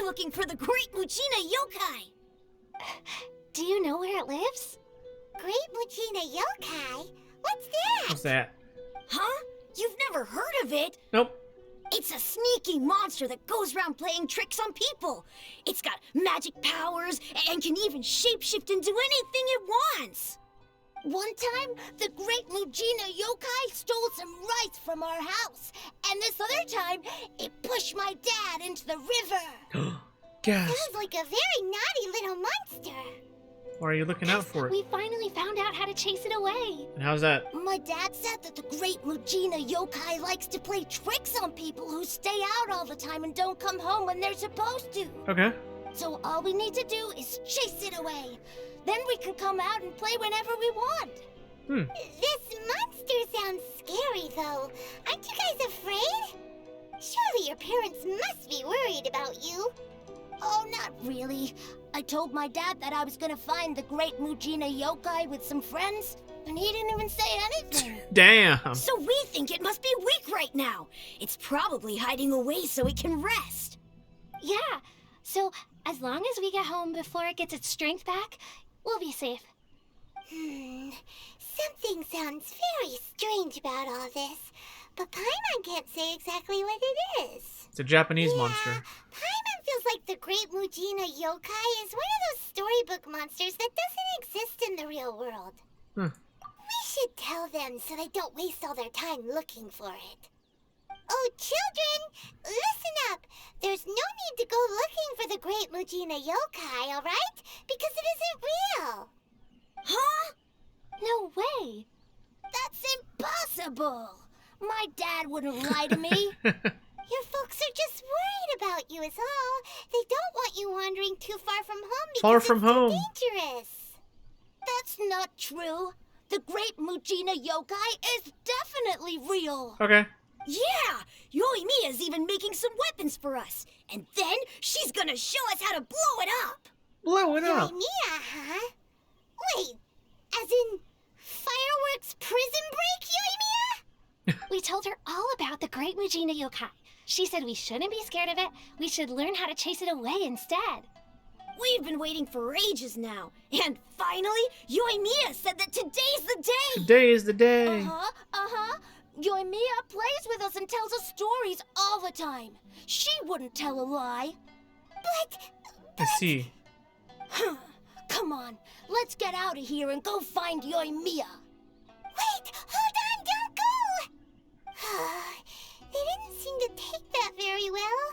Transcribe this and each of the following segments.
We're looking for the Great Mujina Yokai. Do you know where it lives? Great Mujina Yokai? What's that? What's that? Huh? You've never heard of it? Nope. It's a sneaky monster that goes around playing tricks on people. It's got magic powers and can even shapeshift into anything it wants. One time, the Great Mujina Yokai stole some rice from our house. And this other time, it pushed my dad into the river. Gasp. Sounds like a very naughty little monster. Why are you looking out for it? We finally found out how to chase it away. And how's that? My dad said that the Great Mujina Yokai likes to play tricks on people who stay out all the time and don't come home when they're supposed to. Okay. So all we need to do is chase it away. Then we can come out and play whenever we want. This monster sounds scary, though. Aren't you guys afraid? Surely your parents must be worried about you. Oh, not really. I told my dad that I was gonna find the Great Mujina Yokai with some friends, and he didn't even say anything. Damn. So we think it must be weak right now. It's probably hiding away so it can rest. Yeah, so as long as we get home before it gets its strength back, we'll be safe. Something sounds very strange about all this, but Paimon can't say exactly what it is. It's a Japanese monster. Paimon feels like the Great Mujina Yokai is one of those storybook monsters that doesn't exist in the real world. Huh. We should tell them so they don't waste all their time looking for it. Oh, children, listen up. There's no need to go looking for the Great Mujina Yokai, all right? Because it isn't real. Huh? No way. That's impossible. My dad wouldn't lie to me. Your folks are just worried about you is all. They don't want you wandering too far from home because Far from home. it's too dangerous. That's not true. The Great Mujina Yokai is definitely real. Okay. Yeah, Yoimiya's even making some weapons for us. And then she's gonna show us how to blow it up. Blow it up. Yoimiya, huh? Wait, as in fireworks prison break, Yoimiya? We told her all about the Great Mujina Yokai. She said we shouldn't be scared of it. We should learn how to chase it away instead. We've been waiting for ages now. And finally, Yoimiya said that today's the day. Today is the day. Uh-huh. Yoimiya plays with us and tells us stories all the time. She wouldn't tell a lie. I see. Come on, let's get out of here and go find Yoimiya. Wait, hold on, don't go! They didn't seem to take that very well.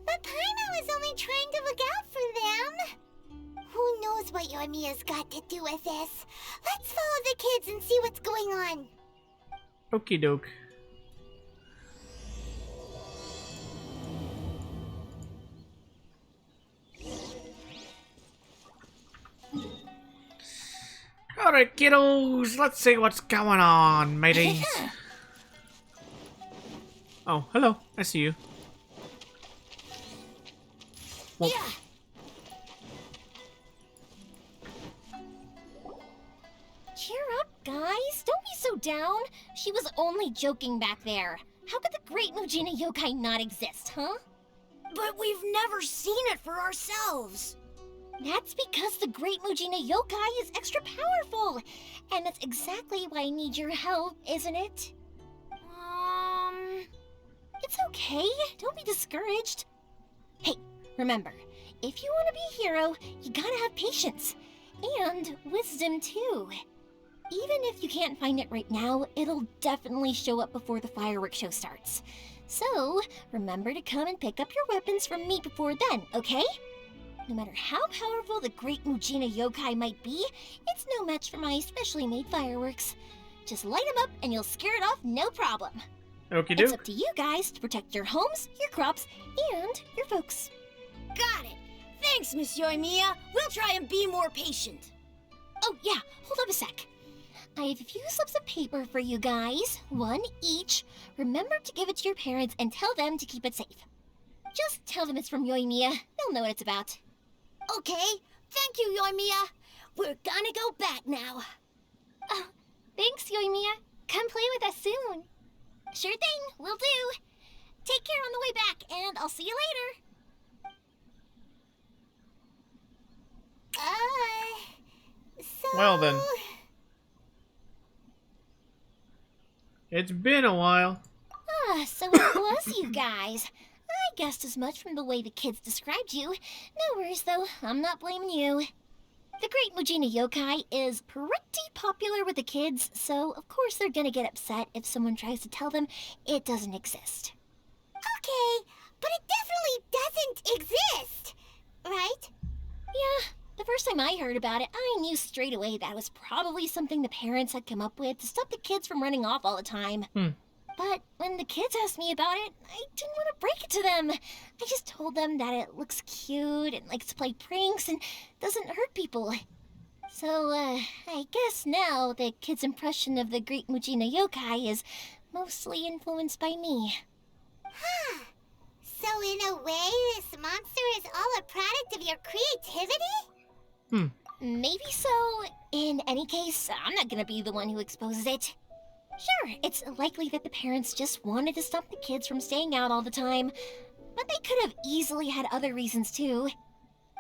But Paimon was only trying to look out for them. Who knows what Yoimiya's got to do with this? Let's follow the kids and see what's going on. Okie doke. Alright, kiddos, let's see what's going on, mateys. Oh, hello. I see you. Well, Yeah. Cheer up, guys. Don't be so down. She was only joking back there. How could the Great Mujina Yokai not exist, huh? But we've never seen it for ourselves. That's because the Great Mujina Yokai is extra powerful. And that's exactly why I need your help, isn't it? It's okay. Don't be discouraged. Hey, remember, if you want to be a hero, you gotta have patience. And wisdom, too. Even if you can't find it right now, it'll definitely show up before the fireworks show starts. So, remember to come and pick up your weapons from me before then, okay? No matter how powerful the Great Mujina Yokai might be, it's no match for my specially made fireworks. Just light them up and you'll scare it off no problem. okie It's doke. up to you guys to protect your homes, your crops, and your folks. Got it. Thanks, Miss Yoimiya. We'll try and be more patient. Oh yeah, hold up a sec. I have a few slips of paper for you guys, one each. Remember to give it to your parents and tell them to keep it safe. Just tell them it's from Yoimiya. They'll know what it's about. Okay. Thank you, Yoimiya. We're gonna go back now. Oh, thanks, Yoimiya. Come play with us soon. Sure thing, will do. Take care on the way back, and I'll see you later. So... Well then. It's been a while. So it was you guys. I guessed as much from the way the kids described you. No worries though, I'm not blaming you. The Great Mujina Yokai is pretty popular with the kids, so of course they're gonna get upset if someone tries to tell them it doesn't exist. Okay, but it definitely doesn't exist, right? Yeah, the first time I heard about it, I knew straight away that was probably something the parents had come up with to stop the kids from running off all the time. But when the kids asked me about it, I didn't want to break it to them. I just told them that it looks cute and likes to play pranks and doesn't hurt people. So, I guess now the kids' impression of the Great Mujina Yokai is mostly influenced by me. Huh. So in a way, this monster is all a product of your creativity? Maybe so. In any case, I'm not gonna be the one who exposes it. Sure, it's likely that the parents just wanted to stop the kids from staying out all the time, but they could have easily had other reasons too.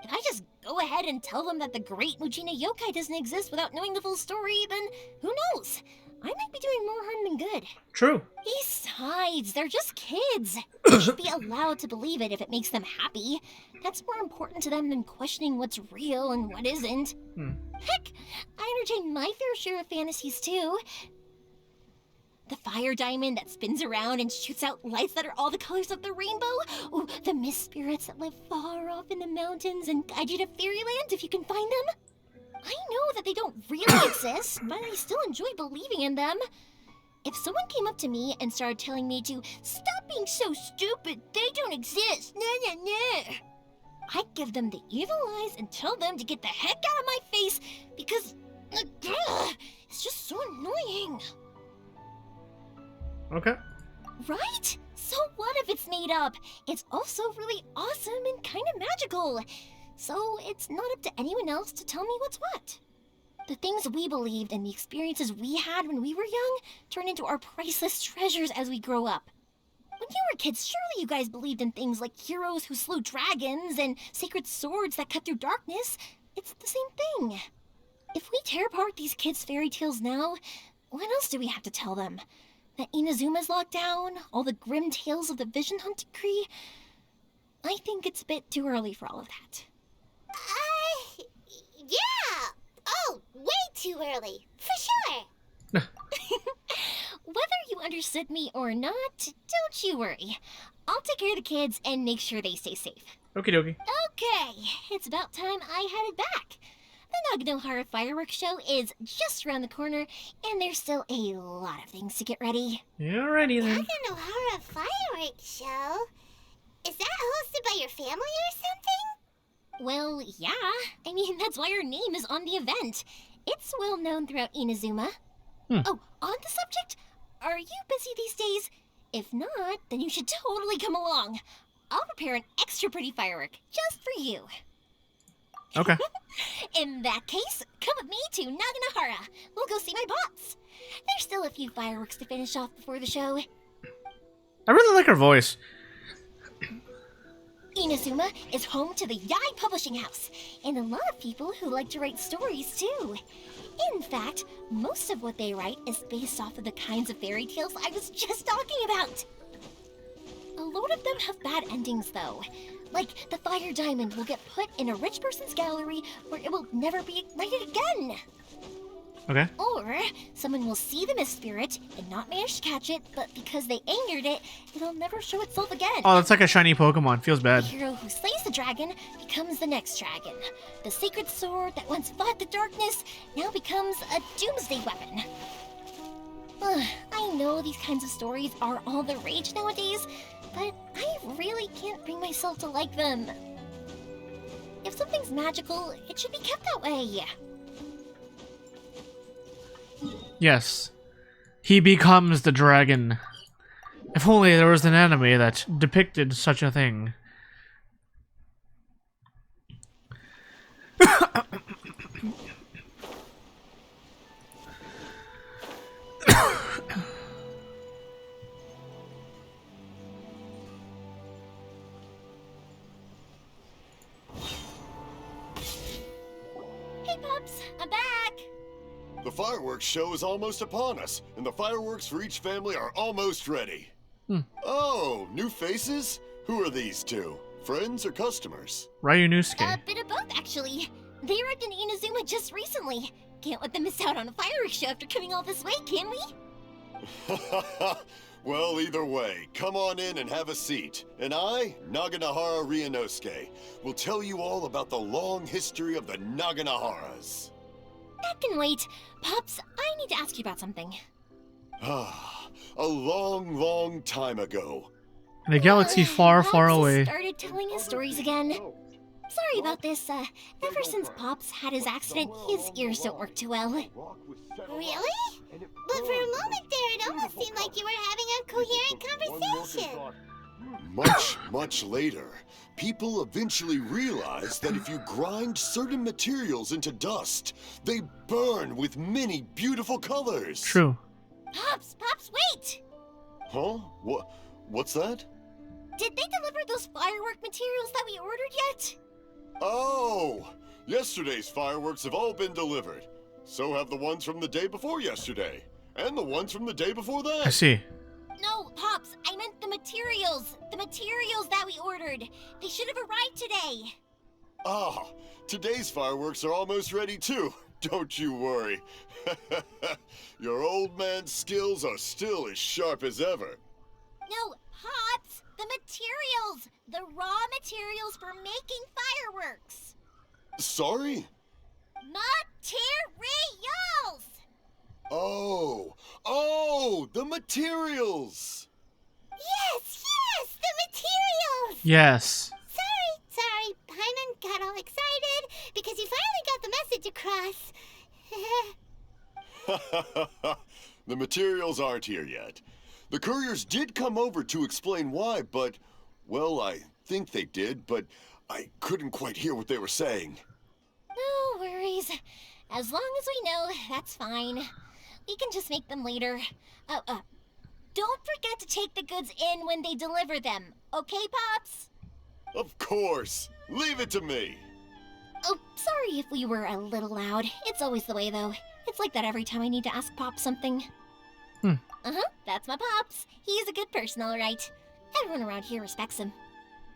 If I just go ahead and tell them that the Great Mujina Yokai doesn't exist without knowing the full story, then who knows? I might be doing more harm than good. True. Besides, they're just kids. They should be allowed to believe it if it makes them happy. That's more important to them than questioning what's real and what isn't. Heck, I entertain my fair share of fantasies too. The fire diamond that spins around and shoots out lights that are all the colors of the rainbow. Ooh, the mist spirits that live far off in the mountains and guide you to fairyland if you can find them. I know that they don't really exist, but I still enjoy believing in them. If someone came up to me and started telling me to stop being so stupid, they don't exist, nah. I'd give them the evil eyes and tell them to get the heck out of my face because it's just so annoying. Okay. Right? So what if it's made up? It's also really awesome and kind of magical. So it's not up to anyone else to tell me what's what. The things we believed and the experiences we had when we were young turn into our priceless treasures as we grow up. When you were kids, surely you guys believed in things like heroes who slew dragons and sacred swords that cut through darkness. It's the same thing. If we tear apart these kids' fairy tales now, what else do we have to tell them? That Inazuma's locked down? All the grim tales of the Vision Hunt decree? I think it's a bit too early for all of that. Yeah! Oh, way too early, for sure! Whether you understood me or not, don't you worry. I'll take care of the kids and make sure they stay safe. Okie dokie. Okay, it's about time I headed back. The Naganohara fireworks show is just around the corner, and there's still a lot of things to get ready. Alrighty then. Naganohara fireworks show? Is that hosted by your family or something? Well, yeah. I mean, that's why our name is on the event. It's well known throughout Inazuma. Oh, on the subject, are you busy these days? If not, then you should totally come along. I'll prepare an extra pretty firework just for you. Okay. In that case, come with me to Naganohara. We'll go see my bots. There's still a few fireworks to finish off before the show. I really like her voice. Inazuma is home to the Yai Publishing House, and a lot of people who like to write stories too. In fact, most of what they write is based off of the kinds of fairy tales I was just talking about. A lot of them have bad endings though. Like, the fire diamond will get put in a rich person's gallery where it will never be ignited again. Okay. Or someone will see the mist spirit and not manage to catch it, but because they angered it, it'll never show itself again. Oh, that's like a shiny Pokemon. Feels bad. The hero who slays the dragon becomes the next dragon. The sacred sword that once fought the darkness now becomes a doomsday weapon. I know these kinds of stories are all the rage nowadays, but I really can't bring myself to like them. If something's magical, it should be kept that way. Yes. He becomes the dragon. If only there was an anime that depicted such a thing. Pups. I'm back. The fireworks show is almost upon us, and the fireworks for each family are almost ready. Oh, new faces? Who are these two? Friends or customers? Ryunosuke. A bit of both, actually. They arrived in Inazuma just recently. Can't let them miss out on a fireworks show after coming all this way, can we? Well, either way, come on in and have a seat. And I, Naganahara Ryunosuke, will tell you all about the long history of the Naganaharas. That can wait. Pops, I need to ask you about something. Ah, a long, long time ago. In a galaxy far, Pops far has away. started telling his stories again. Sorry about this. Ever since Pops had his accident, his ears don't work too well. Really? But for a moment there, it almost seemed like you were having a coherent conversation. Much later, people eventually realized that if you grind certain materials into dust, they burn with many beautiful colors. True. Pops, wait! Huh? What's that? Did they deliver those firework materials that we ordered yet? Oh! Yesterday's fireworks have all been delivered. So have the ones from the day before yesterday. And the ones from the day before that. I see. No, Pops, I meant the materials. The materials that we ordered. They should have arrived today. Ah, today's fireworks are almost ready too. Don't you worry. Your old man's skills are still as sharp as ever. No, Pops, the materials. The raw materials for making fireworks. Sorry? Materials! Oh, the materials! Yes, the materials! Yes. Sorry, Paimon got all excited because he finally got the message across. The materials aren't here yet. The couriers did come over to explain why, but, well, I think they did, but I couldn't quite hear what they were saying. No worries. As long as we know, that's fine. We can just make them later. Don't forget to take the goods in when they deliver them. Okay, Pops? Of course. Leave it to me. Oh, sorry if we were a little loud. It's always the way, though. It's like that every time I need to ask Pops something. That's my Pops. He's a good person, all right. Everyone around here respects him.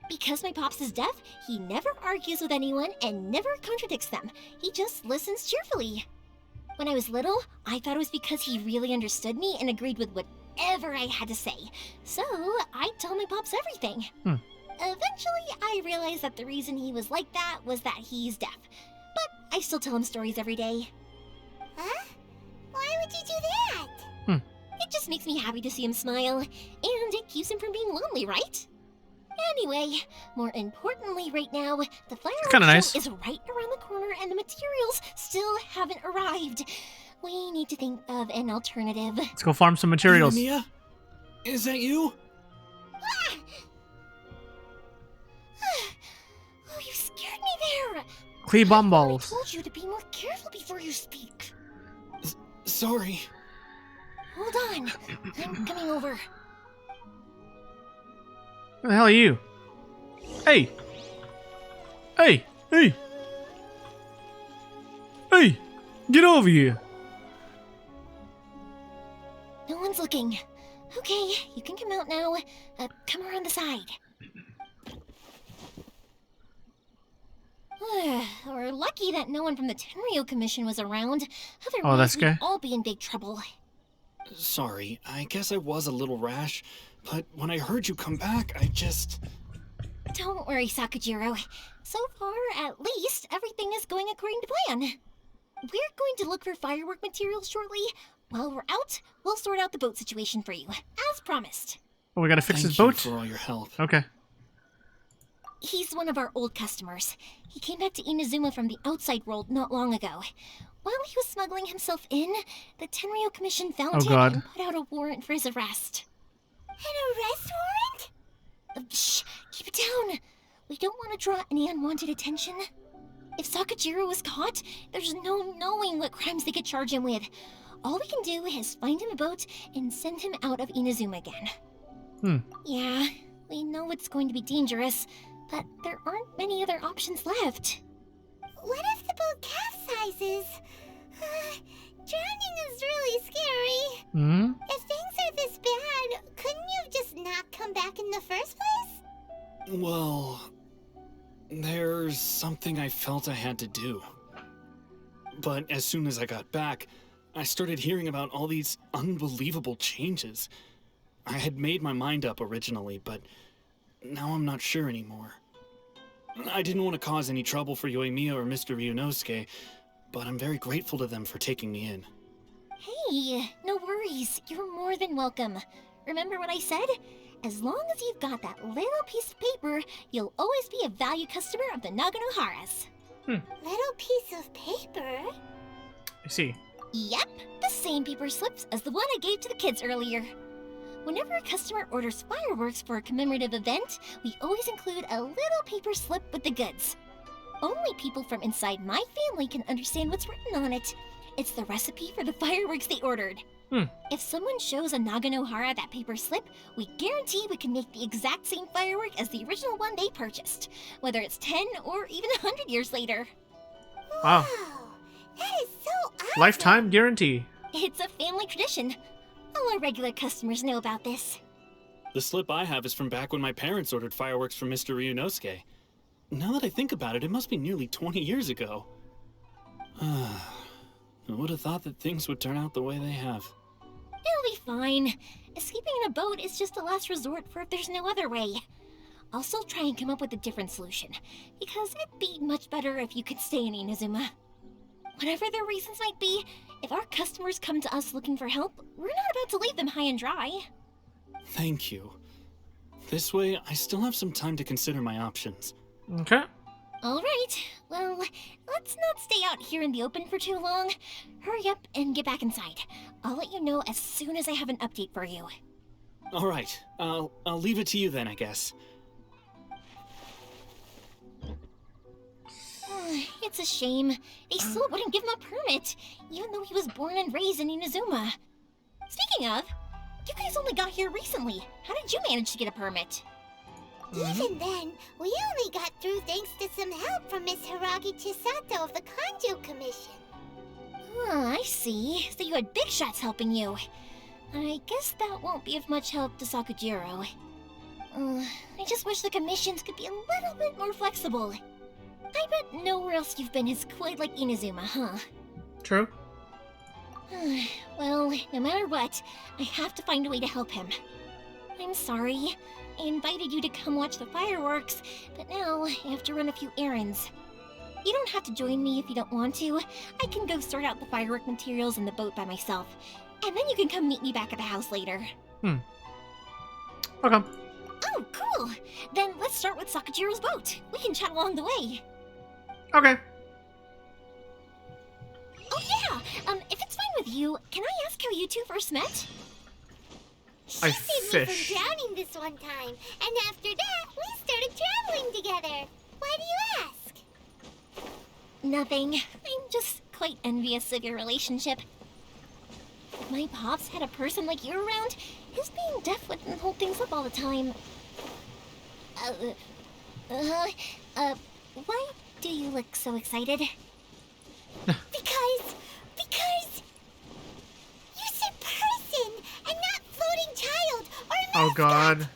Because my Pops is deaf, he never argues with anyone and never contradicts them. He just listens cheerfully. When I was little, I thought it was because he really understood me and agreed with whatever I had to say. So, I'd tell my Pops everything. Eventually, I realized that the reason he was like that was that he's deaf. But I still tell him stories every day. Huh? Why would you do that? It just makes me happy to see him smile, and it keeps him from being lonely, right? Anyway, more importantly right now, the fireworks nice. show is right around the corner and the materials still haven't arrived. We need to think of an alternative. Let's go farm some materials. Yoimiya? Is that you? Oh, you scared me there! Clee bomb I balls. told you to be more careful before you speak. Sorry. Hold on, I'm coming over. Where the hell are you? Hey! Hey! Hey! Hey! Get over here! No one's looking. Okay, you can come out now. Come around the side. We're lucky that no one from the Tenryo Commission was around. Otherwise, that's good. we'd all be in big trouble. Sorry, I guess I was a little rash, but when I heard you come back, I just... Don't worry, Sakujiro. So far, at least, everything is going according to plan. We're going to look for firework materials shortly. While we're out, we'll sort out the boat situation for you, as promised. Oh, we gotta fix Thank his you boat? for all your help. Okay. He's one of our old customers. He came back to Inazuma from the outside world not long ago. While he was smuggling himself in, the Tenryo Commission found him God. and put out a warrant for his arrest. An arrest warrant? Shh! Keep it down! We don't want to draw any unwanted attention. If Sakujiro was caught, there's no knowing what crimes they could charge him with. All we can do is find him a boat and send him out of Inazuma again. Yeah, we know it's going to be dangerous, but there aren't many other options left. what if the boat capsizes? Drowning is really scary. Hmm? If things are this bad, couldn't you have just not come back in the first place? Well, there's something I felt I had to do. But as soon as I got back, I started hearing about all these unbelievable changes. I had made my mind up originally, but now I'm not sure anymore. I didn't want to cause any trouble for Yoimiya or Mr. Ryunosuke, but I'm very grateful to them for taking me in. Hey, no worries. You're more than welcome. Remember what I said? As long as you've got that little piece of paper, you'll always be a valued customer of the Naganohara's. Little piece of paper? I see. Yep, the same paper slips as the one I gave to the kids earlier. Whenever a customer orders fireworks for a commemorative event, we always include a little paper slip with the goods. Only people from inside my family can understand what's written on it. It's the recipe for the fireworks they ordered. If someone shows a Naganohara that paper slip, we guarantee we can make the exact same firework as the original one they purchased, whether it's 10 or even 100 years later. Wow. That is so awesome! Lifetime guarantee. It's a family tradition. All our regular customers know about this. The slip I have is from back when my parents ordered fireworks from Mr. Ryunosuke. Now that I think about it, it must be nearly 20 years ago. I would have thought that things would turn out the way they have. It'll be fine. Escaping in a boat is just a last resort for if there's no other way. I'll still try and come up with a different solution, because it'd be much better if you could stay in Inazuma. Whatever their reasons might be, if our customers come to us looking for help, we're not about to leave them high and dry. Thank you. This way, I still have some time to consider my options. Okay. All right, well, let's not stay out here in the open for too long. Hurry up and get back inside. I'll let you know as soon as I have an update for you. All right, I'll leave it to you then, I guess. It's a shame. They still wouldn't give him a permit, even though he was born and raised in Inazuma. Speaking of, you guys only got here recently. How did you manage to get a permit? Even then, we only got through thanks to some help from Miss Hiragi Chisato of the Kanjo Commission. I see. So you had big shots helping you. I guess that won't be of much help to Sakujiro. I just wish the commissions could be a little bit more flexible. I bet nowhere else you've been is quite like Inazuma, huh? True. Well, no matter what, I have to find a way to help him. I'm sorry. I invited you to come watch the fireworks, but now I have to run a few errands. You don't have to join me if you don't want to. I can go sort out the firework materials in the boat by myself, and then you can come meet me back at the house later. Okay. Oh, cool! Then let's start with Sakujiro's boat. We can chat along the way. Okay. Oh yeah! If it's fine with you, can I ask how you two first met? I She saved me fish. from drowning this one time, and after that, we started traveling together. Why do you ask? Nothing. I'm just quite envious of your relationship. If my pops had a person like you around, his being deaf wouldn't hold things up all the time. Why do you look so excited? Because you said person and not floating child or Oh mascot. god.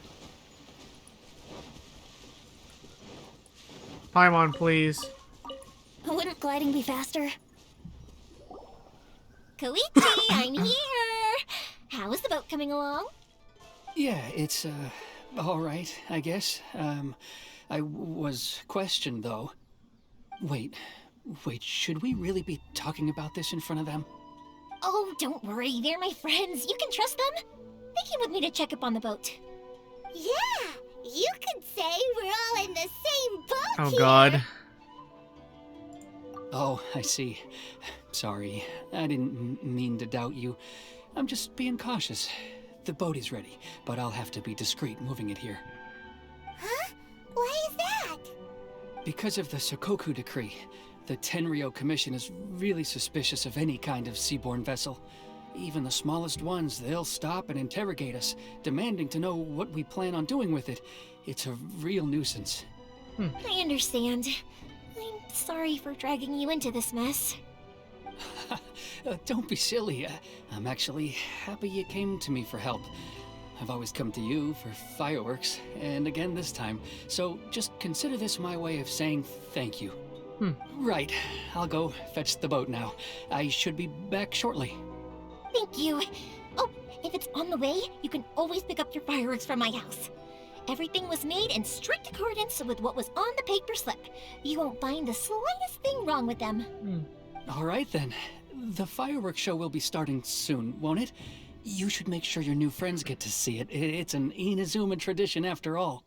Paimon, please. Wouldn't gliding be faster? Koichi, I'm here! How is the boat coming along? Yeah, it's, all right, I guess. I was questioned, though. Wait, should we really be talking about this in front of them? Oh, don't worry, they're my friends. You can trust them. They came with me to check up on the boat. Yeah, you could say we're all in the same boat Oh here. god. Oh, I see. Sorry, I didn't mean to doubt you. I'm just being cautious. The boat is ready, but I'll have to be discreet moving it here. Huh? Why is that? Because of the Sokoku decree, the Tenryo Commission is really suspicious of any kind of seaborne vessel. Even the smallest ones, they'll stop and interrogate us, demanding to know what we plan on doing with it. It's a real nuisance. I understand. I'm sorry for dragging you into this mess. Don't be silly. I'm actually happy you came to me for help. I've always come to you for fireworks, and again this time. So just consider this my way of saying thank you. Right. I'll go fetch the boat now. I should be back shortly. Thank you. Oh, if it's on the way, you can always pick up your fireworks from my house. Everything was made in strict accordance with what was on the paper slip. You won't find the slightest thing wrong with them. All right then. The fireworks show will be starting soon, won't it? You should make sure your new friends get to see it. It's an Inazuma tradition after all.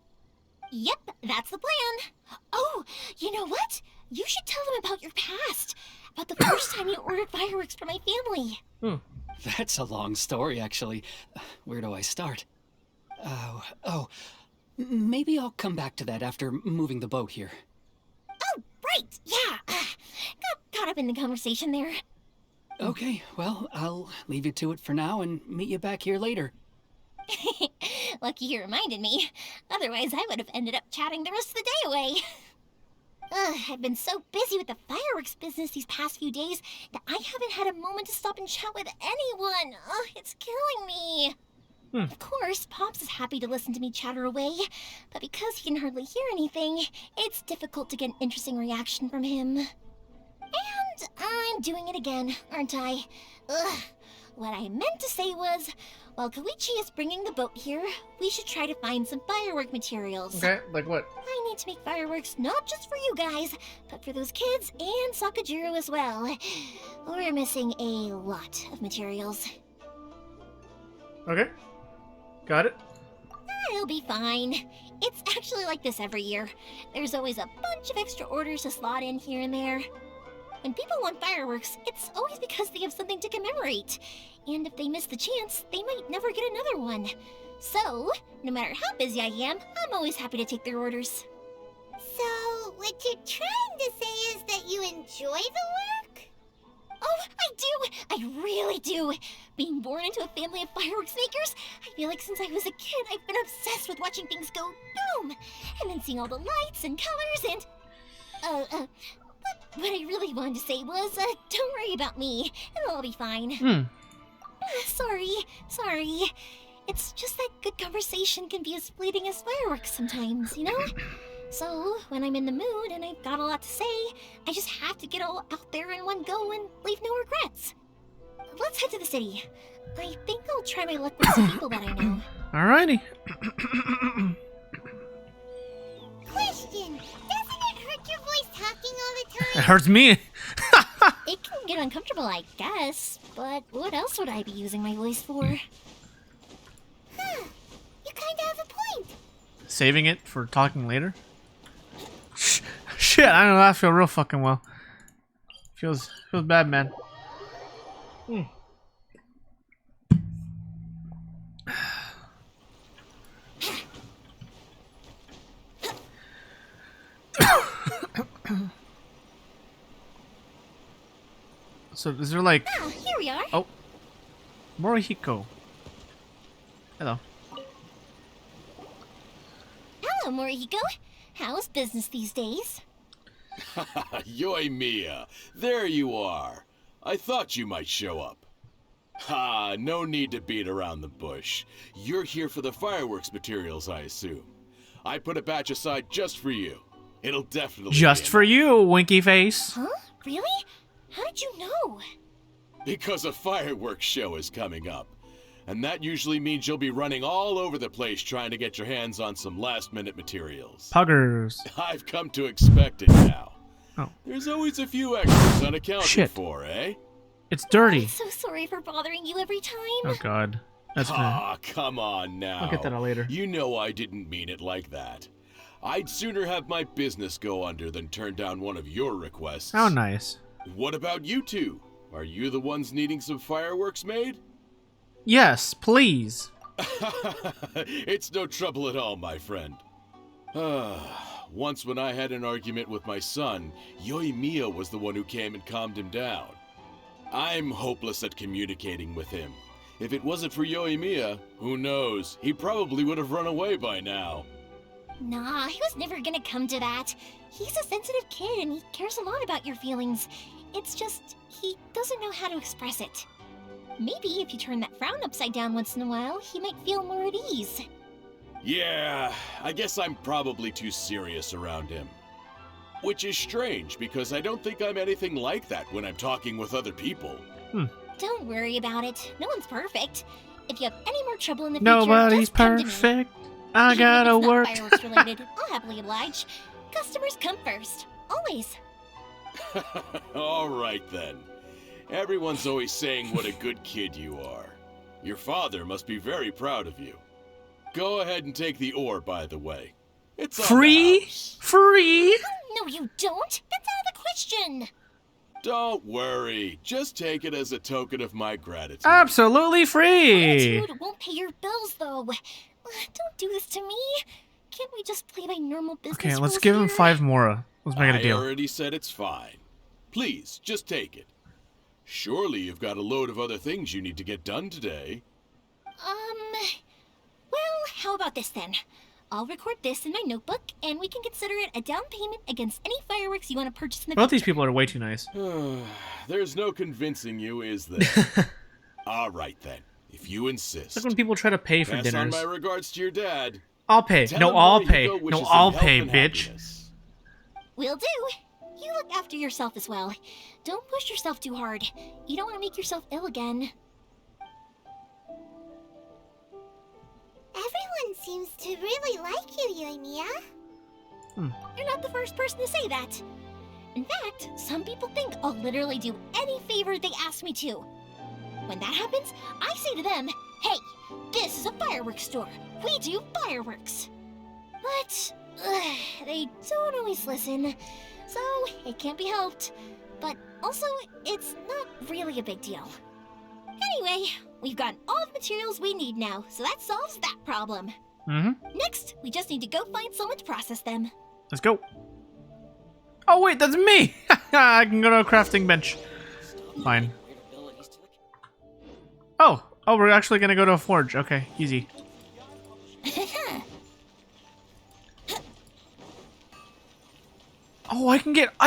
Yep, that's the plan. Oh, you know what? You should tell them about your past. About the first time you ordered fireworks for my family. That's a long story, actually. Where do I start? Maybe I'll come back to that after moving the boat here. Oh, right, yeah. Got caught up in the conversation there. Okay, well, I'll leave you to it for now and meet you back here later. Lucky you reminded me. Otherwise, I would have ended up chatting the rest of the day away. I've been so busy with the fireworks business these past few days that I haven't had a moment to stop and chat with anyone. It's killing me. Of course, Pops is happy to listen to me chatter away, but because he can hardly hear anything, it's difficult to get an interesting reaction from him. And I'm doing it again, aren't I? What I meant to say was, while Koichi is bringing the boat here, we should try to find some firework materials. Okay, like what? I need to make fireworks not just for you guys, but for those kids and Sakajiro as well. We're missing a lot of materials. Okay. Got it. It'll be fine. It's actually like this every year. There's always a bunch of extra orders to slot in here and there. When people want fireworks, it's always because they have something to commemorate. And if they miss the chance, they might never get another one. So, no matter how busy I am, I'm always happy to take their orders. So, what you're trying to say is that you enjoy the work? Oh, I do! I really do! Being born into a family of fireworks makers, I feel like since I was a kid, I've been obsessed with watching things go boom! And then seeing all the lights and colors and... What I really wanted to say was, don't worry about me. It'll all be fine. Sorry. It's just that good conversation can be as fleeting as fireworks sometimes, you know? So, when I'm in the mood and I've got a lot to say, I just have to get all out there in one go and leave no regrets. Let's head to the city. I think I'll try my luck with some people that I know. Alrighty. Question, doesn't it hurt your voice talking all the time? It hurts me. It can get uncomfortable, I guess, but what else would I be using my voice for? You kinda have a point. Saving it for talking later? Shit, I know that feel real fucking well. Feels bad, man. So is there like... Oh, here we are. Oh. Morihiko. Hello. Hello, Morihiko. How's business these days? Yoimiya, there you are. I thought you might show up. Ha, no need to beat around the bush. You're here for the fireworks materials, I assume. I put a batch aside just for you. It'll definitely Just be for enough. you, winky face. Huh? Really? How did you know? Because a fireworks show is coming up. And that usually means you'll be running all over the place trying to get your hands on some last-minute materials. Puggers. I've come to expect it now. Oh. There's always a few extras unaccounted Shit. for, eh? It's dirty. I'm so sorry for bothering you every time. Oh god. That's gonna... Ah, come on now. I'll get that out later. You know I didn't mean it like that. I'd sooner have my business go under than turn down one of your requests. How nice. What about you two? Are you the ones needing some fireworks made? Yes, please. It's no trouble at all, my friend. Once when I had an argument with my son, Yoimiya was the one who came and calmed him down. I'm hopeless at communicating with him. If it wasn't for Yoimiya, who knows, he probably would have run away by now. Nah, he was never gonna come to that. He's a sensitive kid and he cares a lot about your feelings. It's just, he doesn't know how to express it. Maybe if you turn that frown upside down once in a while, he might feel more at ease. Yeah, I guess I'm probably too serious around him. Which is strange, because I don't think I'm anything like that when I'm talking with other people. Don't worry about it. No one's perfect. If you have any more trouble in the future, Nobody's just come to me. perfect. I Even if gotta it's not work. fireworks related, I'll happily oblige. Customers come first. Always. All right then. Everyone's always saying what a good kid you are. Your father must be very proud of you. Go ahead and take the ore, by the way. It's on the Free? house. Free? No, you don't. That's out of the question. Don't worry. Just take it as a token of my gratitude. Absolutely free. Gratitude won't pay your bills, though. Don't do this to me. Can't we just play by normal business Okay, let's rules give him here? 5 more. Let's make it a I deal. already said it's fine. Please, just take it. Surely you've got a load of other things you need to get done today. Well, how about this then? I'll record this in my notebook, and we can consider it a down payment against any fireworks you want to purchase in the Both these future. people are way too nice. There's no convincing you, is there? All right then, if you insist. Like when people try to pay for Pass on dinners. my regards to your dad. I'll pay. Tell No, him I'll Morihiko pay. wishes No, him I'll health pay, and bitch. happiness. Will do. You look after yourself as well. Don't push yourself too hard. You don't want to make yourself ill again. Everyone seems to really like you, Yoimiya. You're not the first person to say that. In fact, some people think I'll literally do any favor they ask me to. When that happens, I say to them, hey, this is a fireworks store. We do fireworks. But they don't always listen, so it can't be helped. But also, it's not really a big deal. Anyway, we've got all the materials we need now, so that solves that problem. Next, we just need to go find someone to process them. Let's go. Oh, wait, that's me. I can go to a crafting bench. Fine. Oh, we're actually going to go to a forge. Okay, easy. Oh, I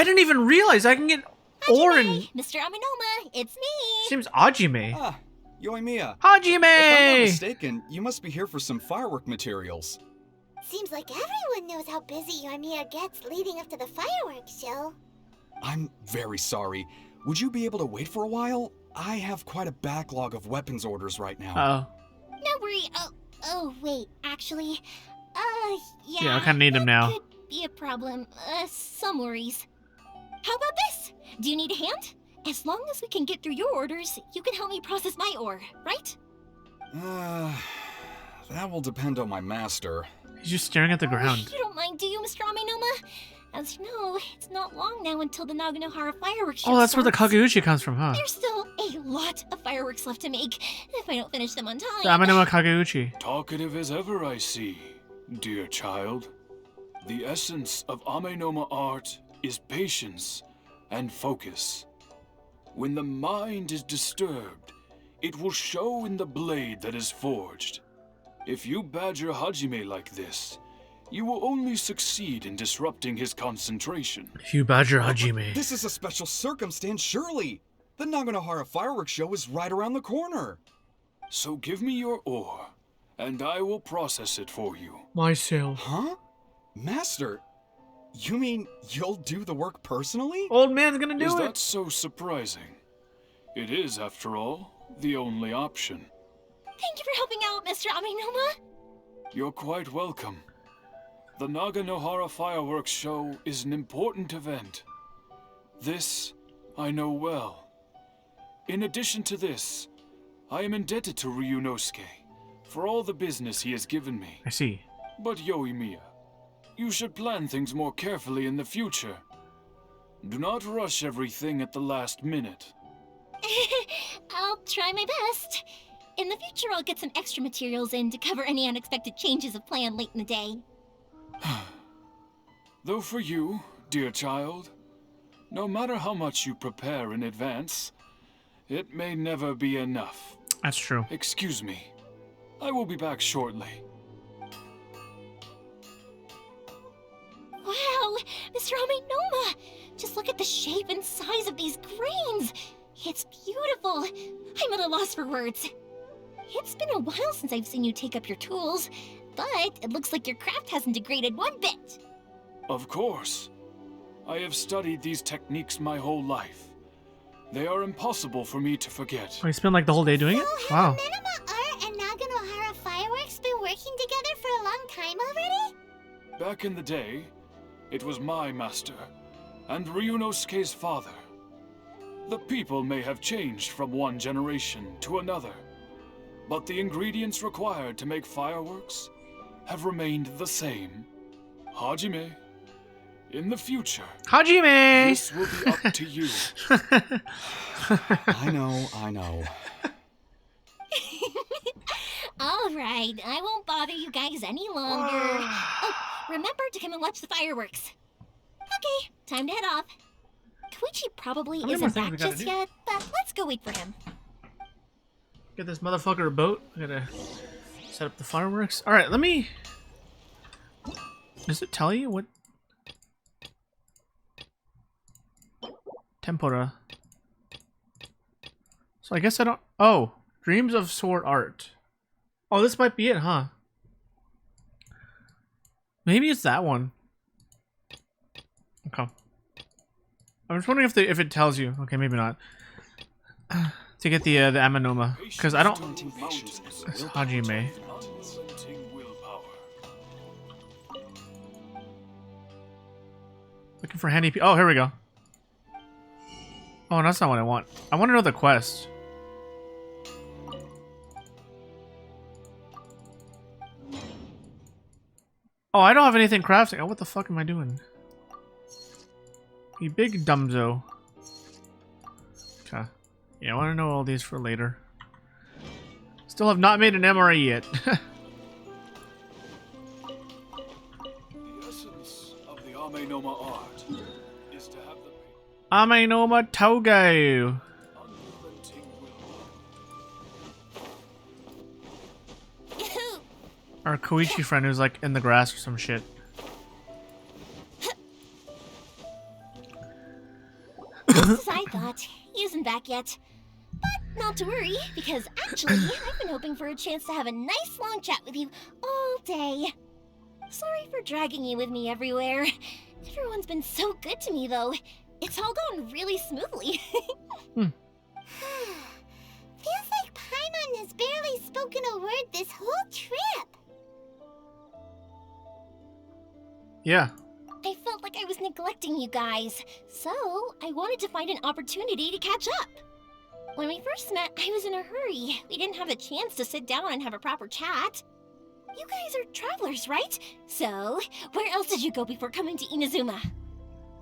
didn't even realize I can get ore and... Mr. Aminoma, it's me! Seems Hajime. Ah, Yoimiya. If I'm not Hajime! mistaken, you must be here for some firework materials. Seems like everyone knows how busy Yoimiya gets leading up to the fireworks show. I'm very sorry. Would you be able to wait for a while? I have quite a backlog of weapons orders right now. Uh-oh. No worry. Oh, wait, actually, yeah. Yeah, I kinda need him now. Could be a problem. Some worries. How about this? Do you need a hand? As long as we can get through your orders, you can help me process my ore, right? That will depend on my master. He's just staring at the ground. You don't mind, do you, Mr. Aminoma? As you know, it's not long now until the Naganohara fireworks show Oh, that's where the starts. Kageuchi comes from, huh? There's still a lot of fireworks left to make, if I don't finish them on time. The Aminoma Kageuchi. Talkative as ever, I see, dear child. The essence of Amenoma art is patience and focus. When the mind is disturbed, it will show in the blade that is forged. If you badger Hajime like this, you will only succeed in disrupting his concentration. You badger Hajime. This is a special circumstance, surely. The Naganohara fireworks show is right around the corner. So give me your ore, and I will process it for you. Myself. Huh? Master, you mean you'll do the work personally? Old man's gonna Is do that it. so surprising? It is, after all, the only option. Thank you for helping out, Mr. Aminoma. You're quite welcome. The Naganohara fireworks show is an important event. This I know well. In addition to this, I am indebted to Ryunosuke for all the business he has given me. I see. But Yoimiya, you should plan things more carefully in the future. Do not rush everything at the last minute. I'll try my best. In the future, I'll get some extra materials in to cover any unexpected changes of plan late in the day. Though for you, dear child, no matter how much you prepare in advance, it may never be enough. That's true. Excuse me. I will be back shortly. Mr. Amenoma! Just look at the shape and size of these grains! It's beautiful! I'm at a loss for words. It's been a while since I've seen you take up your tools, but it looks like your craft hasn't degraded one bit. Of course. I have studied these techniques my whole life. They are impossible for me to forget. Oh, you spent like the whole day doing it? So Wow. have Minima Art and Naganohara Fireworks been working together for a long time already? Back in the day, it was my master, and Ryunosuke's father. The people may have changed from one generation to another, but the ingredients required to make fireworks have remained the same. Hajime, in the future, Hajime! this will be up to you. I know. Alright, I won't bother you guys any longer. Oh, remember to come and watch the fireworks. Okay, time to head off. Koichi probably How many more isn't things we back gotta just do? yet, but let's go wait for him. Get this motherfucker a boat. I gotta set up the fireworks. Alright, let me... Does it tell you what... Tempura. So I guess I don't... Oh! Dreams of Sword Art. Oh, this might be it, huh? Maybe it's that one. Okay. I was wondering if it tells you. Okay, maybe not. To get the Amenoma, because I don't. It's Hajime. Looking for handy. Oh, here we go. Oh, that's not what I want. I want to know the quest. Oh, I don't have anything crafting. Oh, what the fuck am I doing? You big dumbzo. Okay. Yeah, I want to know all these for later. Still have not made an MRE yet. The essence of the Amenoma art is to have the Amenoma Togo. unrelenting will. Our Koichi friend who's like in the grass or some shit. As I thought, he isn't back yet. But not to worry, because actually, I've been hoping for a chance to have a nice long chat with you all day. Sorry for dragging you with me everywhere. Everyone's been so good to me, though. It's all gone really smoothly. Feels like Paimon has barely spoken a word this whole trip. Yeah. I felt like I was neglecting you guys, so I wanted to find an opportunity to catch up. When we first met, I was in a hurry. We didn't have a chance to sit down and have a proper chat. You guys are travelers, right? So, where else did you go before coming to Inazuma?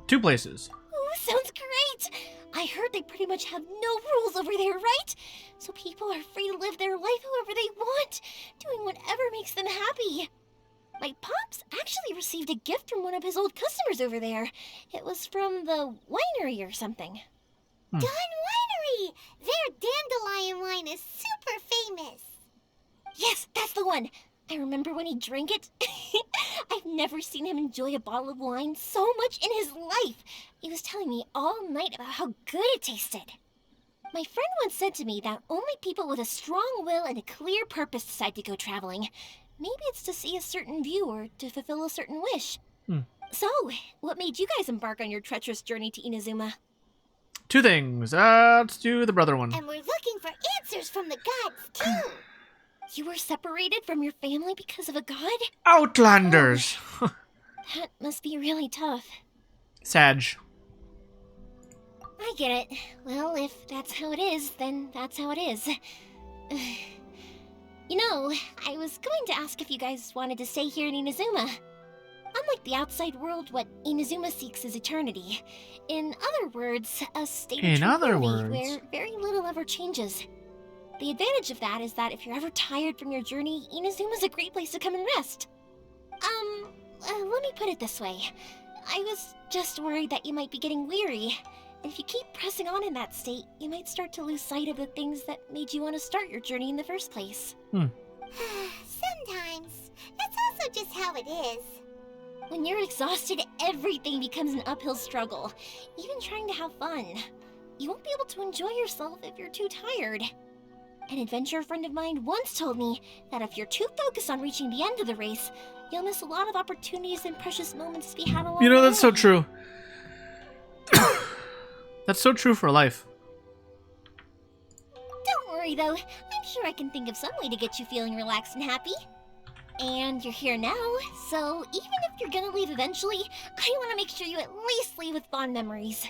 2 places. Oh, sounds great! I heard they pretty much have no rules over there, right? So people are free to live their life however they want, doing whatever makes them happy. My pops actually received a gift from one of his old customers over there. It was from the winery or something. Dawn Winery! Their dandelion wine is super famous. Yes, that's the one! I remember when he drank it. I've never seen him enjoy a bottle of wine so much in his life. He was telling me all night about how good it tasted. My friend once said to me that only people with a strong will and a clear purpose decide to go traveling. Maybe it's to see a certain view or to fulfill a certain wish. So, what made you guys embark on your treacherous journey to Inazuma? 2 things. Let's do the brother one. And we're looking for answers from the gods, too. You were separated from your family because of a god? Outlanders! That must be really tough. Sag. I get it. Well, if that's how it is, then that's how it is. You know, I was going to ask if you guys wanted to stay here in Inazuma. Unlike the outside world, what Inazuma seeks is eternity. In other words, a state of tranquility where very little ever changes. The advantage of that is that if you're ever tired from your journey, Inazuma's a great place to come and rest. Let me put it this way. I was just worried that you might be getting weary. And if you keep pressing on in that state, you might start to lose sight of the things that made you want to start your journey in the first place. Sometimes. That's also just how it is. When you're exhausted, everything becomes an uphill struggle, even trying to have fun. You won't be able to enjoy yourself if you're too tired. An adventurer friend of mine once told me that if you're too focused on reaching the end of the race, you'll miss a lot of opportunities and precious moments to be had along You know, the that's so way. true. That's so true for life. Don't worry though, I'm sure I can think of some way to get you feeling relaxed and happy. And you're here now, so even if you're gonna leave eventually, I want to make sure you at least leave with fond memories.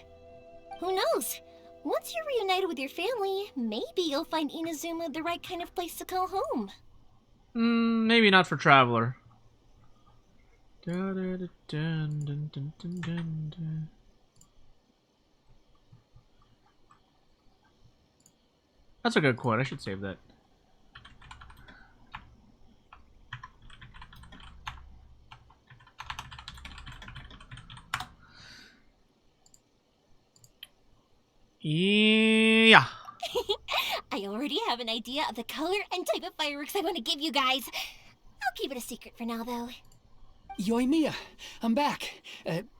Who knows? Once you're reunited with your family, maybe you'll find Inazuma the right kind of place to call home. Maybe not for Traveler. That's a good quote. I should save that. Yeah. I already have an idea of the color and type of fireworks I want to give you guys. I'll keep it a secret for now, though. Yoimiya, I'm back.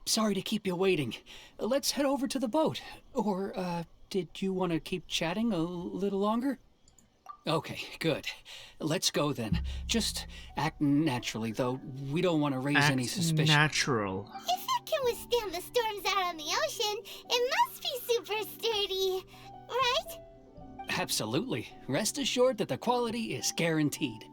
Sorry to keep you waiting. Let's head over to the boat. Or, did you want to keep chatting a little longer? Okay, good. Let's go then. Just act naturally, though. We don't want to raise any suspicion. Natural. If it can withstand the storms out on the ocean, it must be super sturdy, right? Absolutely. Rest assured that the quality is guaranteed.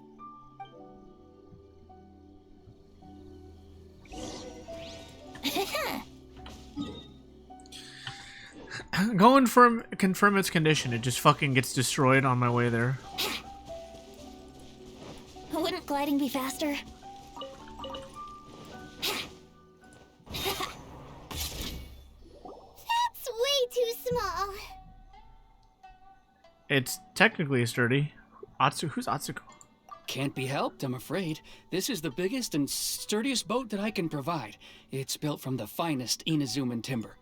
Go and confirm its condition. It just fucking gets destroyed on my way there. Wouldn't gliding be faster? That's way too small. It's technically sturdy. Who's Atsuko? Can't be helped, I'm afraid. This is the biggest and sturdiest boat that I can provide. It's built from the finest Inazuman timber.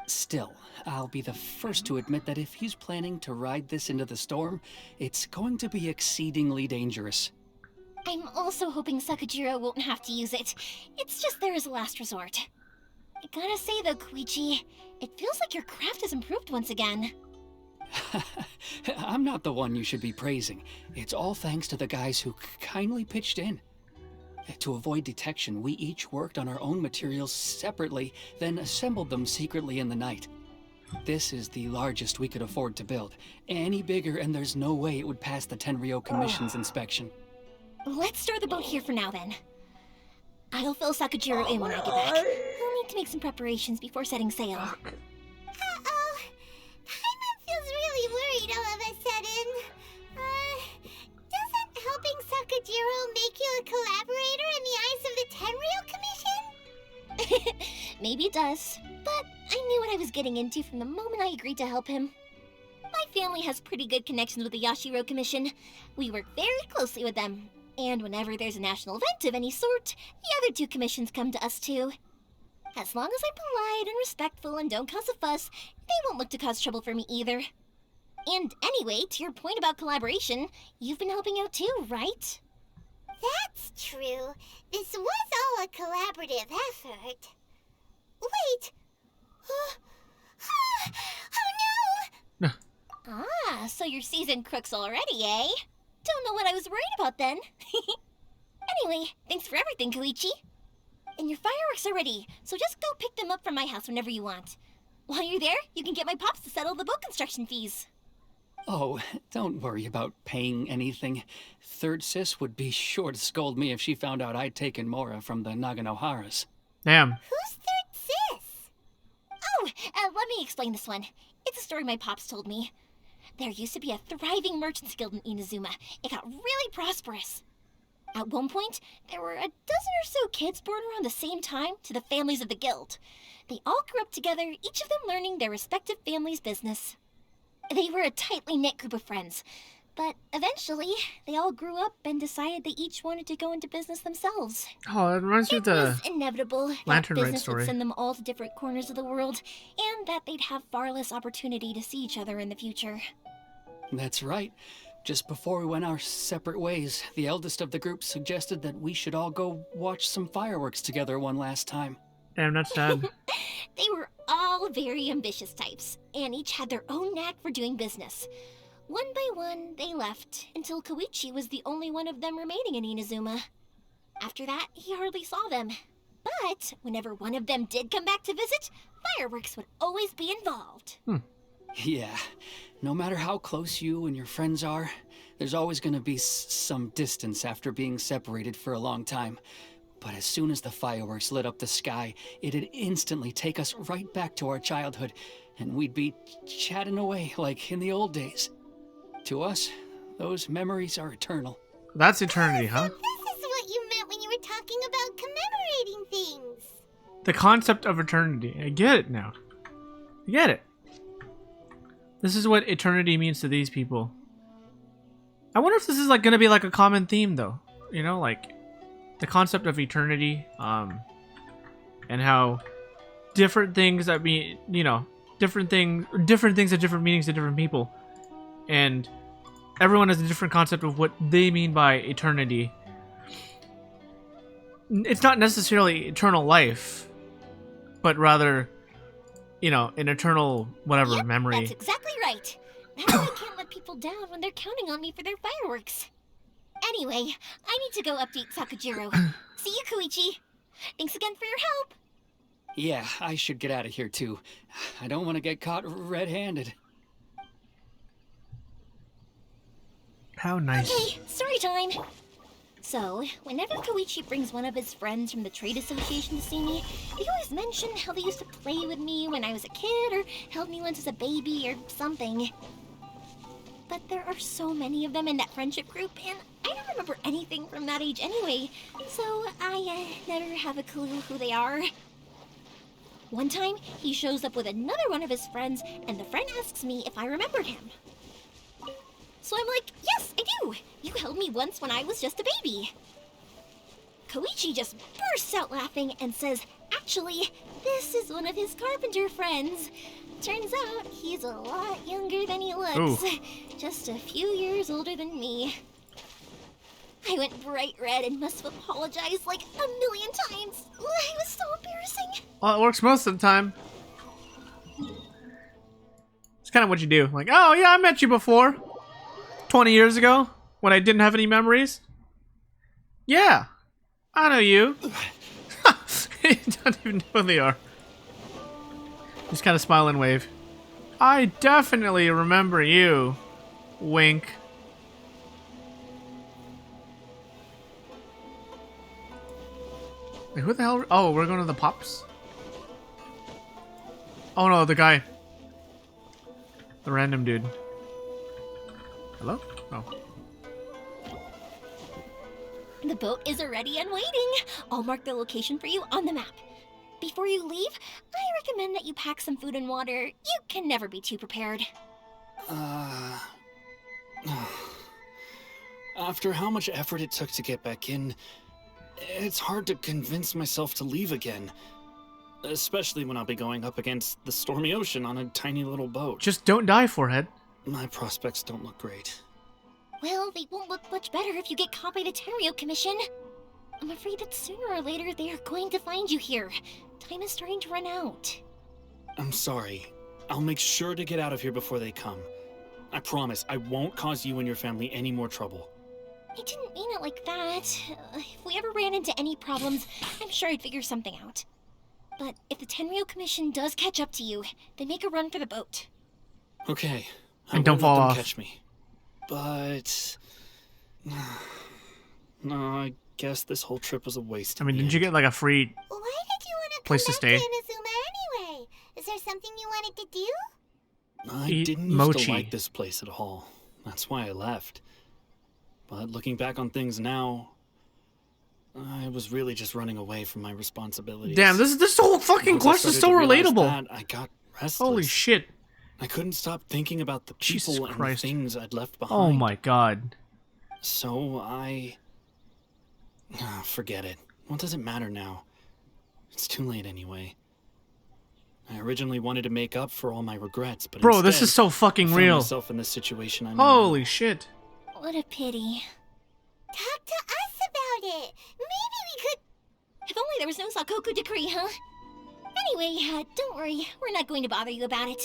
Still, I'll be the first to admit that if he's planning to ride this into the storm, it's going to be exceedingly dangerous. I'm also hoping Sakajiro won't have to use it. It's just there as a last resort. I gotta say though, Koichi, it feels like your craft has improved once again. I'm not the one you should be praising. It's all thanks to the guys who kindly pitched in. To avoid detection, we each worked on our own materials separately, then assembled them secretly in the night. This is the largest we could afford to build. Any bigger and there's no way it would pass the Tenryou Commission's inspection. Let's store the boat here for now then. I'll fill Sakajiro in when I get back. We'll need to make some preparations before setting sail. Uh-oh. Paimon feels really worried all of a sudden. Doesn't helping Sakajiro make you a collaborator in the eyes of the Tenryou Commission? Maybe it does, but I knew what I was getting into from the moment I agreed to help him. My family has pretty good connections with the Yashiro Commission. We work very closely with them, and whenever there's a national event of any sort, the other two commissions come to us too. As long as I'm polite and respectful and don't cause a fuss, they won't look to cause trouble for me either. And anyway, to your point about collaboration, you've been helping out too, right? That's true. This was all a collaborative effort. Wait! Oh no! Ah, so you're seasoned crooks already, eh? Don't know what I was worried about then. Anyway, thanks for everything, Koichi. And your fireworks are ready, so just go pick them up from my house whenever you want. While you're there, you can get my pops to settle the boat construction fees. Oh, don't worry about paying anything. Third Sis would be sure to scold me if she found out I'd taken Mora from the Naganoharas. Damn. Who's Third Sis? Oh, let me explain this one. It's a story my pops told me. There used to be a thriving merchants guild in Inazuma. It got really prosperous. At one point, there were a dozen or so kids born around the same time to the families of the guild. They all grew up together, each of them learning their respective family's business. They were a tightly knit group of friends, but eventually, they all grew up and decided they each wanted to go into business themselves. Oh, it reminds me of It the was inevitable that Lantern Raid business story. would send them all to different corners of the world, and that they'd have far less opportunity to see each other in the future. That's right. Just before we went our separate ways, the eldest of the group suggested that we should all go watch some fireworks together one last time. Damn, that's sad. They were all very ambitious types, and each had their own knack for doing business. One by one, they left, until Koichi was the only one of them remaining in Inazuma. After that, he hardly saw them. But whenever one of them did come back to visit, fireworks would always be involved. Yeah, no matter how close you and your friends are, there's always going to be some distance after being separated for a long time. But as soon as the fireworks lit up the sky, it'd instantly take us right back to our childhood, and we'd be chatting away like in the old days. To us, those memories are eternal. That's eternity, huh? This is what you meant when you were talking about commemorating things. The concept of eternity. I get it now. I get it. This is what eternity means to these people. I wonder if this is like gonna be like a common theme though. You know, like the concept of eternity, and how different things that mean, you know, different things have different meanings to different people. And everyone has a different concept of what they mean by eternity. It's not necessarily eternal life, but rather, you know, an eternal whatever Yep, memory. That's exactly right. That's why I can't let people down when they're counting on me for their fireworks. Anyway, I need to go update Sakujiro. See you, Koichi. Thanks again for your help. Yeah, I should get out of here too. I don't want to get caught red-handed. How nice. Okay, story time. So, whenever Koichi brings one of his friends from the trade association to see me, they always mention how they used to play with me when I was a kid or held me once as a baby or something. But there are so many of them in that friendship group, and I don't remember anything from that age anyway, so I never have a clue who they are. One time, he shows up with another one of his friends, and the friend asks me if I remembered him. So I'm like, yes, I do. You held me once when I was just a baby. Koichi just bursts out laughing and says, actually, this is one of his carpenter friends. Turns out he's a lot younger than he looks. Ooh. Just a few years older than me. I went bright red and must have apologized like a million times. It was so embarrassing. Well, it works most of the time. It's kind of what you do. Like, oh yeah, I met you before. 20 years ago, when I didn't have any memories? Yeah, I know you. You don't even know who they are. Just kind of smile and wave. I definitely remember you. Wink. Wait, who the hell? Oh, we're going to the Pops? Oh no, the guy. The random dude. Hello? Oh. The boat is ready and waiting. I'll mark the location for you on the map. Before you leave, I recommend that you pack some food and water. You can never be too prepared. After how much effort it took to get back in, it's hard to convince myself to leave again. Especially when I'll be going up against the stormy ocean on a tiny little boat. Just don't die, Forehead. My prospects don't look great. Well, they won't look much better if you get caught by the Tenryou Commission. I'm afraid that sooner or later they are going to find you here. Time is starting to run out. I'm sorry. I'll make sure to get out of here before they come. I promise I won't cause you and your family any more trouble. I didn't mean it like that. If we ever ran into any problems, I'm sure I'd figure something out. But if the Tenryou Commission does catch up to you, then make a run for the boat. Okay. And don't fall off. Catch me. But no, I guess this whole trip was a waste. I mean, didn't you get like a free Why did you want to place come to back stay? to Inazuma anyway? Is there something you wanted to do? I Eat didn't used mochi. to like this place at all. That's why I left. But looking back on things now, I was really just running away from my responsibilities. Damn, this whole fucking Once I quest is so started to realize relatable. that, I got restless. Holy shit. I couldn't stop thinking about the Jesus people and the Christ. things I'd left behind. Oh my god. So I... forget it. What does it matter now? It's too late anyway. I originally wanted to make up for all my regrets, but Bro, this instead, is so fucking I found real. myself in this situation I'm in Holy shit. What a pity. Talk to us about it. Maybe we could... If only there was no Sakoku decree, huh? Anyway, don't worry. We're not going to bother you about it.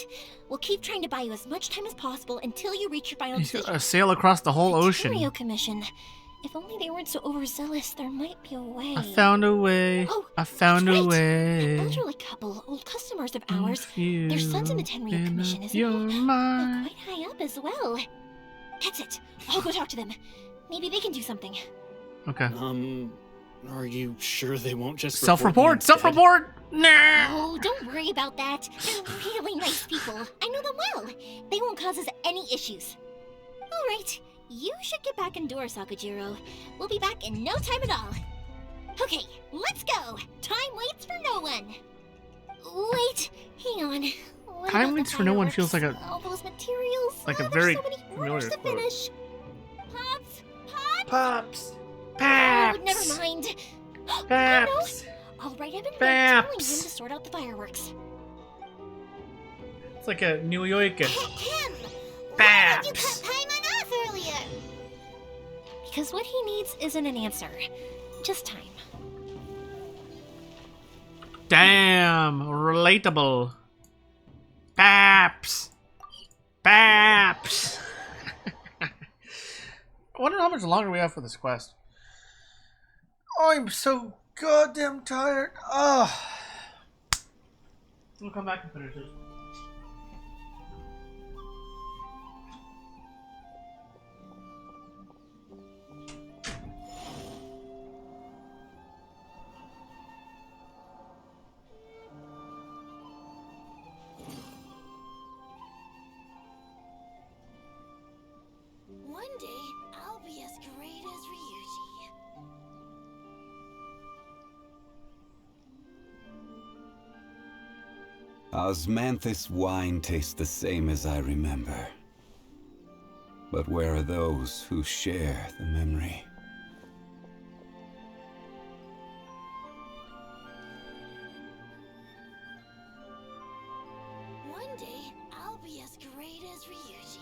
We'll keep trying to buy you as much time as possible until you reach your final decision. Sail across the whole ocean. The Commission. If only they weren't so overzealous, there might be a way. I found a way. Oh, I found a right. way. An elderly couple, old customers of ours. Their son's in the Tenryo Commission, isn't You're he? mine. They're quite high up as well. That's it. I'll go talk to them. Maybe they can do something. Okay. Are you sure they won't just Self-report? Self-report? Nah. Oh, don't worry about that. They're really nice people. I know them well. They won't cause us any issues. All right. You should get back indoors, Sakujiro. We'll be back in no time at all. Okay, let's go. Time waits for no one. Wait, hang on. What Time about waits the for no one fireworks? feels like a All those materials. like a There's very so many orders familiar to quote. finish. Pops, Pops. Pops. Oh, Paps. never mind. Paps. I'll write him a note Paps. telling him to sort out the fireworks. It's like a New Yorker. Him! Why Paps. did you cut Paimon off earlier? Because what he needs isn't an answer, just time. Damn. Relatable. Paps. Paps. I wonder how much longer we have for this quest. Oh, I'm so goddamn tired. Ugh. We'll come back and finish this. One day, I'll be as great as Ryuji. Osmanthus wine tastes the same as I remember. But where are those who share the memory? One day, I'll be as great as Ryuji.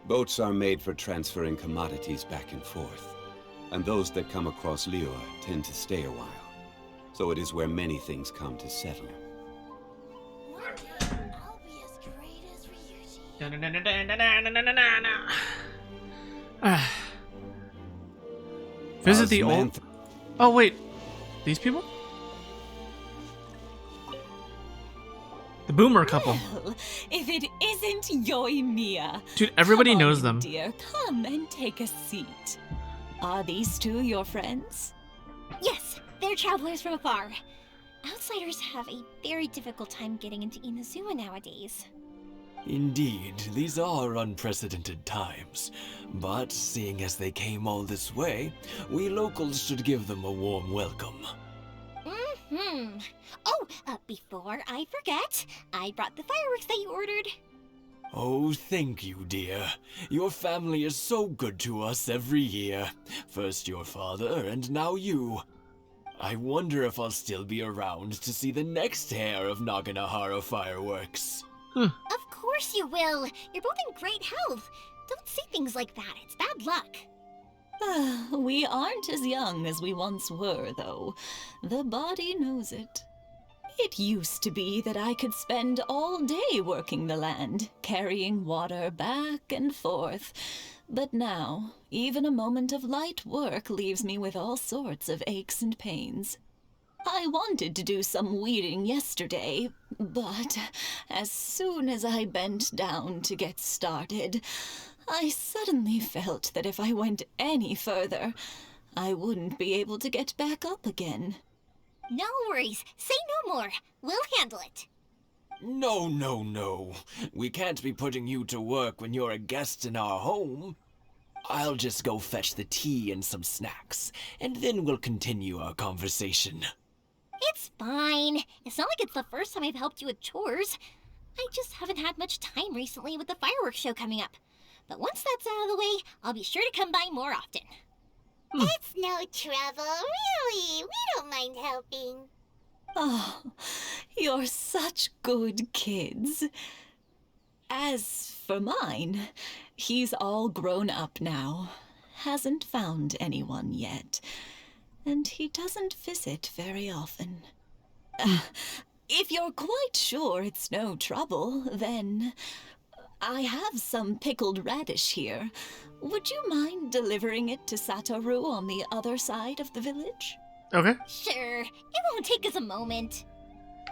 Boats are made for transferring commodities back and forth, and those that come across Lior tend to stay a while. So it is where many things come to settle. One day, I'll be as great as Ryuji. Visit the old. Oh wait, these people? The boomer couple. Well, if it isn't Yoimiya. Dude, everybody Come on, knows them. Dear, come and take a seat. Are these two your friends? Yes, they're travelers from afar. Outsiders have a very difficult time getting into Inazuma nowadays. Indeed, these are unprecedented times. But seeing as they came all this way, we locals should give them a warm welcome. Mm-hmm. Oh, before I forget, I brought the fireworks that you ordered. Oh, thank you, dear. Your family is so good to us every year. First your father, and now you. I wonder if I'll still be around to see the next hair of Naganahara fireworks. Of course you will. You're both in great health. Don't say things like that. It's bad luck. We aren't as young as we once were, though. The body knows it. It used to be that I could spend all day working the land, carrying water back and forth. But now, even a moment of light work leaves me with all sorts of aches and pains. I wanted to do some weeding yesterday, but as soon as I bent down to get started, I suddenly felt that if I went any further, I wouldn't be able to get back up again. No worries. Say no more. We'll handle it. No, no, no. We can't be putting you to work when you're a guest in our home. I'll just go fetch the tea and some snacks, and then we'll continue our conversation. It's fine. It's not like it's the first time I've helped you with chores. I just haven't had much time recently with the fireworks show coming up. But once that's out of the way, I'll be sure to come by more often. It's no trouble, really. We don't mind helping. Oh, you're such good kids. As for mine, he's all grown up now. Hasn't found anyone yet. And he doesn't visit very often. If you're quite sure it's no trouble, then I have some pickled radish here. Would you mind delivering it to Satoru on the other side of the village? Okay. Sure, it won't take us a moment.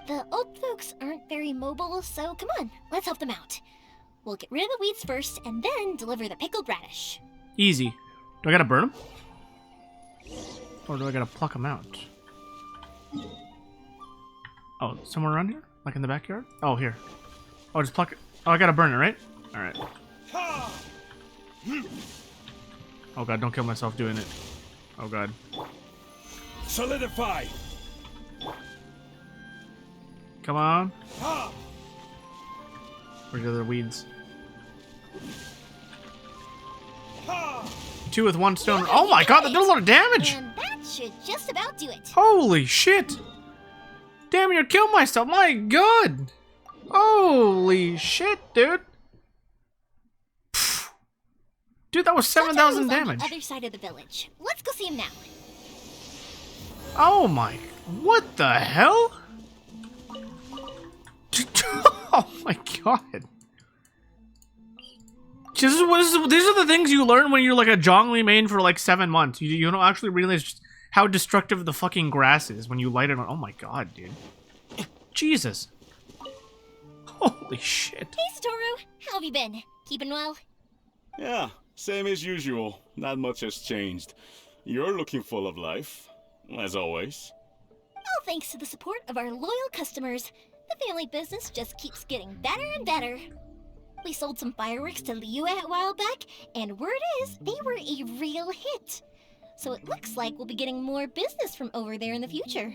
The old folks aren't very mobile, so come on, let's help them out. We'll get rid of the weeds first, and then deliver the pickled radish. Easy. Do I gotta burn them? Or do I gotta pluck them out? Oh, somewhere around here? Like in the backyard? Oh, here. Oh, just pluck it. Oh, I gotta burn it, right? Alright. Oh god, don't kill myself doing it. Oh god. Solidify! Come on. Where's the other weeds? 2 with 1 stone. Oh my god, that did a lot of damage! And that should just about do it. Holy shit! Damn near killed myself, my god! Holy shit, dude! Pfft. Dude, that was 7,000 damage. On the other side of the village. Let's go see him now. Oh my... What the hell? Oh my god. These are the things you learn when you're like a Zhongli main for like 7 months. You don't actually realize how destructive the fucking grass is when you light it on. Oh my god, dude. Jesus. Holy shit. Hey, Satoru. How have you been? Keeping well? Yeah, same as usual. Not much has changed. You're looking full of life, as always. All thanks to the support of our loyal customers. The family business just keeps getting better and better. We sold some fireworks to Liu a while back, and word is they were a real hit. So it looks like we'll be getting more business from over there in the future.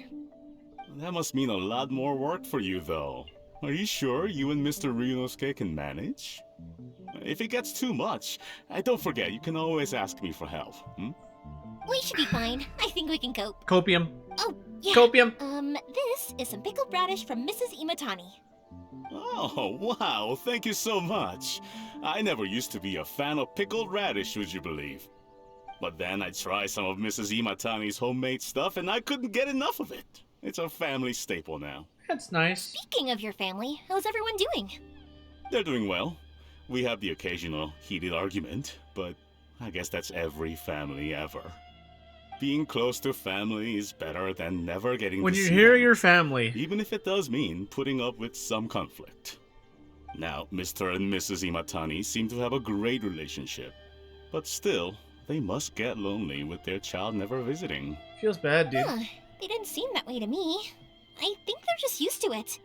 That must mean a lot more work for you, though. Are you sure you and Mr. Ryunosuke can manage? If it gets too much, don't forget, you can always ask me for help, We should be fine. I think we can cope. Copium. Oh, yeah. Copium. This is some pickled radish from Mrs. Imatani. Oh, wow, thank you so much. I never used to be a fan of pickled radish, would you believe? But then I tried some of Mrs. Imatani's homemade stuff and I couldn't get enough of it. It's a family staple now. That's nice. Speaking of your family, how's everyone doing? They're doing well. We have the occasional heated argument, but I guess that's every family ever. Being close to family is better than never getting when to you see hear them, your family. even if it does mean putting up with some conflict. Now, Mr. and Mrs. Imatani seem to have a great relationship, but still, they must get lonely with their child never visiting. Feels bad, dude. Huh, they didn't seem that way to me. I think they're just used to it.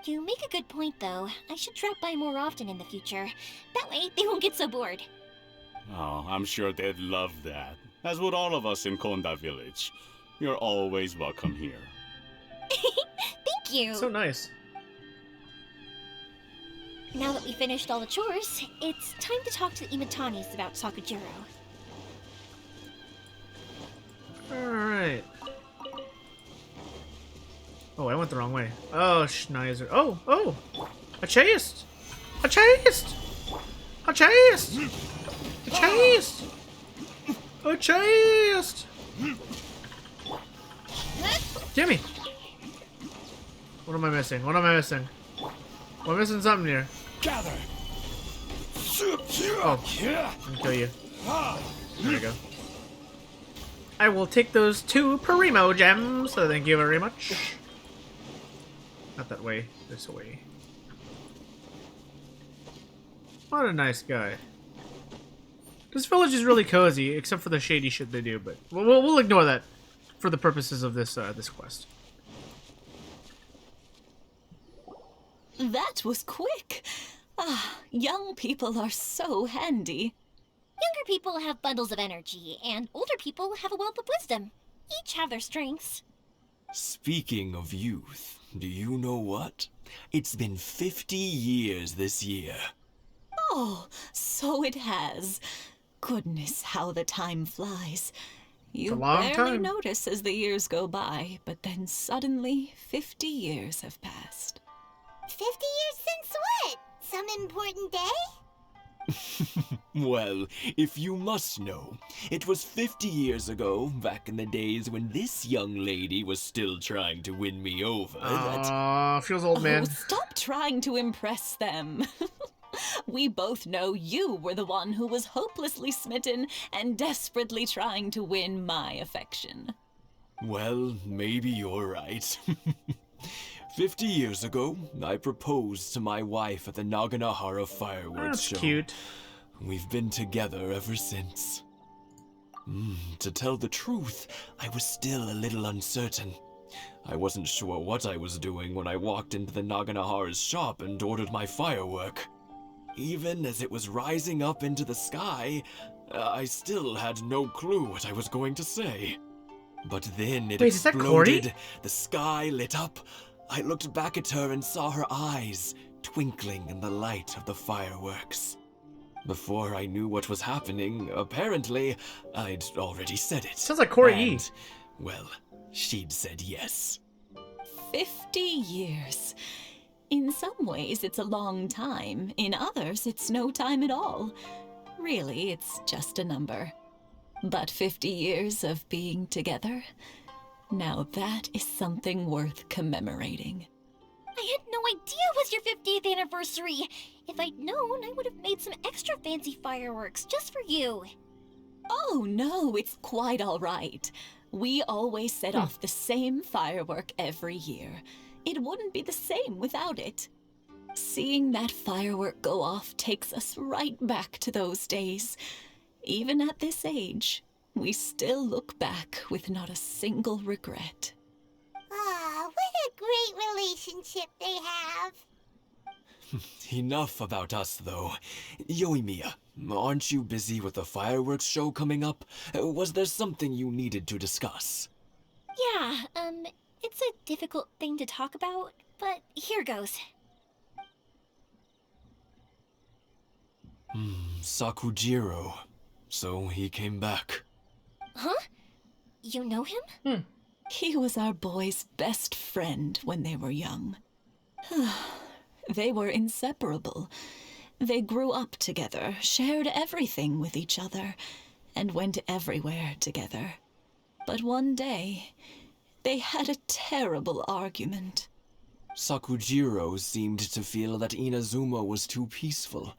You make a good point, though. I should drop by more often in the future. That way, they won't get so bored. Oh, I'm sure they'd love that, as would all of us in Konda Village. You're always welcome here. Thank you. So nice. Now that we finished all the chores, it's time to talk to the Imatanis about Sakujiro. Alright. Oh, I went the wrong way. Oh, Schneiser. Oh! A chest! A chest! A chest! A chest! A chest! Gimme! What am I missing? What am I missing? We're missing something here. Gather! Oh, I'm gonna kill you. There we go. I will take those 2 Primo gems, so thank you very much. Not that way, this way. What a nice guy. This village is really cozy, except for the shady shit they do, but we'll ignore that for the purposes of this this quest. That was quick. Ah, young people are so handy. Younger people have bundles of energy, and older people have a wealth of wisdom. Each have their strengths. Speaking of youth, do you know what? It's been 50 years this year. Oh, so it has. Goodness, how the time flies. You long barely time. notice as the years go by, but then suddenly 50 years have passed. 50 years since what? Some important day? Well, if you must know, it was 50 years ago, back in the days when this young lady was still trying to win me over, that... Feels old, man. Oh, stop trying to impress them. We both know you were the one who was hopelessly smitten and desperately trying to win my affection. Well, maybe you're right. 50 years ago, I proposed to my wife at the Naganahara fireworks That's show. cute. We've been together ever since. To tell the truth, I was still a little uncertain. I wasn't sure what I was doing when I walked into the Naganahara's shop and ordered my firework. Even as it was rising up into the sky, I still had no clue what I was going to say. But then it Wait, is that Corey? exploded, the sky lit up. I looked back at her and saw her eyes twinkling in the light of the fireworks. Before I knew what was happening, apparently, I'd already said it. Sounds like Corey E. And, well, she'd said yes. 50 years. In some ways, it's a long time. In others, it's no time at all. Really, it's just a number. But 50 years of being together? Now that is something worth commemorating. I had no idea it was your 50th anniversary. If I'd known, I would have made some extra fancy fireworks just for you. Oh no, it's quite all right. We always set off the same firework every year. It wouldn't be the same without it. Seeing that firework go off takes us right back to those days. Even at this age, we still look back with not a single regret. Ah, what a great relationship they have. Enough about us, though. Yoimiya, aren't you busy with the fireworks show coming up? Was there something you needed to discuss? Yeah, it's a difficult thing to talk about, but here goes. Sakujiro. So he came back. Huh? You know him? He was our boys' best friend when they were young. They were inseparable. They grew up together, shared everything with each other, and went everywhere together. But one day, they had a terrible argument. Sakujiro seemed to feel that Inazuma was too peaceful,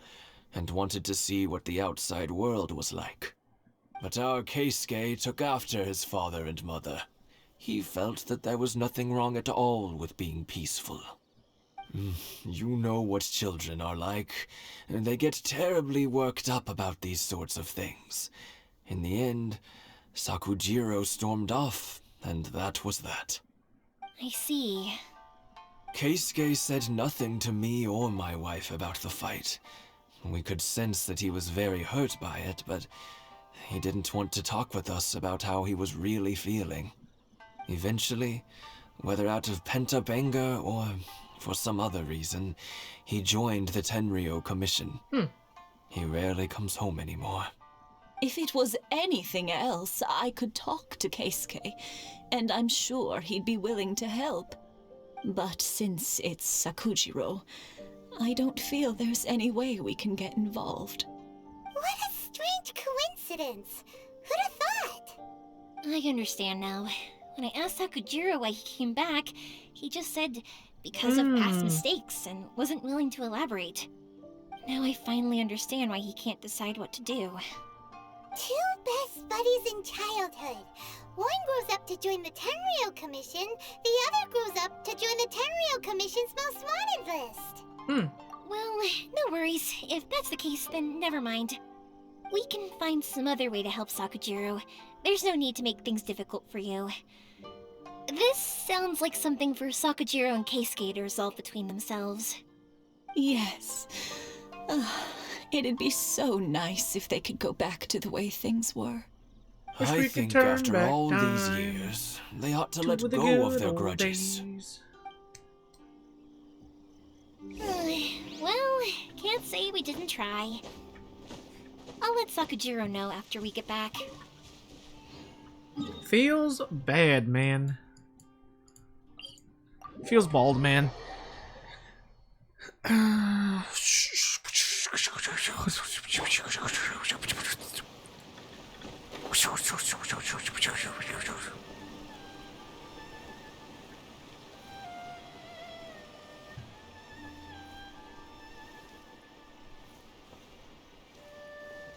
and wanted to see what the outside world was like. But our Keisuke took after his father and mother. He felt that there was nothing wrong at all with being peaceful. You know what children are like. They get terribly worked up about these sorts of things. In the end, Sakujiro stormed off, and that was that. I see. Keisuke said nothing to me or my wife about the fight. We could sense that he was very hurt by it, but he didn't want to talk with us about how he was really feeling. Eventually, whether out of pent-up anger or for some other reason, he joined the Tenryou Commission. He rarely comes home anymore. If it was anything else, I could talk to Keisuke, and I'm sure he'd be willing to help. But since it's Sakujiro, I don't feel there's any way we can get involved. What a strange coincidence. Who'd have thought? I understand now. When I asked Sakujiro why he came back, he just said because of past mistakes and wasn't willing to elaborate. Now I finally understand why he can't decide what to do. Two best buddies in childhood. One grows up to join the Tenryou Commission, the other grows up to join the Tenryou Commission's most wanted list. Well, no worries. If that's the case, then never mind. We can find some other way to help Sakujiro. There's no need to make things difficult for you. This sounds like something for Sakujiro and Keisuke to resolve between themselves. Yes. It'd be so nice if they could go back to the way things were. I think after all these years, they ought to let go of their grudges. Well, can't say we didn't try. I'll let Sakujiro know after we get back. Feels bad, man. Feels bald, man.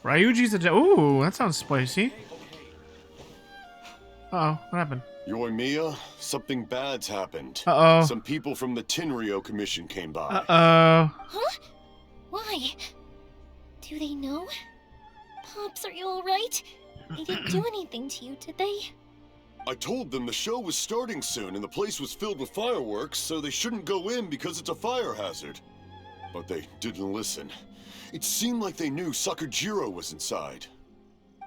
Ryuji's a... Ooh, that sounds spicy. Uh-oh, what happened? Yoimiya, something bad's happened. Uh-oh. Some people from the Tenryou Commission came by. Uh-oh. Huh? Why? Do they know? Pops, are you alright? They didn't do anything to you, did they? I told them the show was starting soon and the place was filled with fireworks, so they shouldn't go in because it's a fire hazard. But they didn't listen. It seemed like they knew Sakujiro was inside.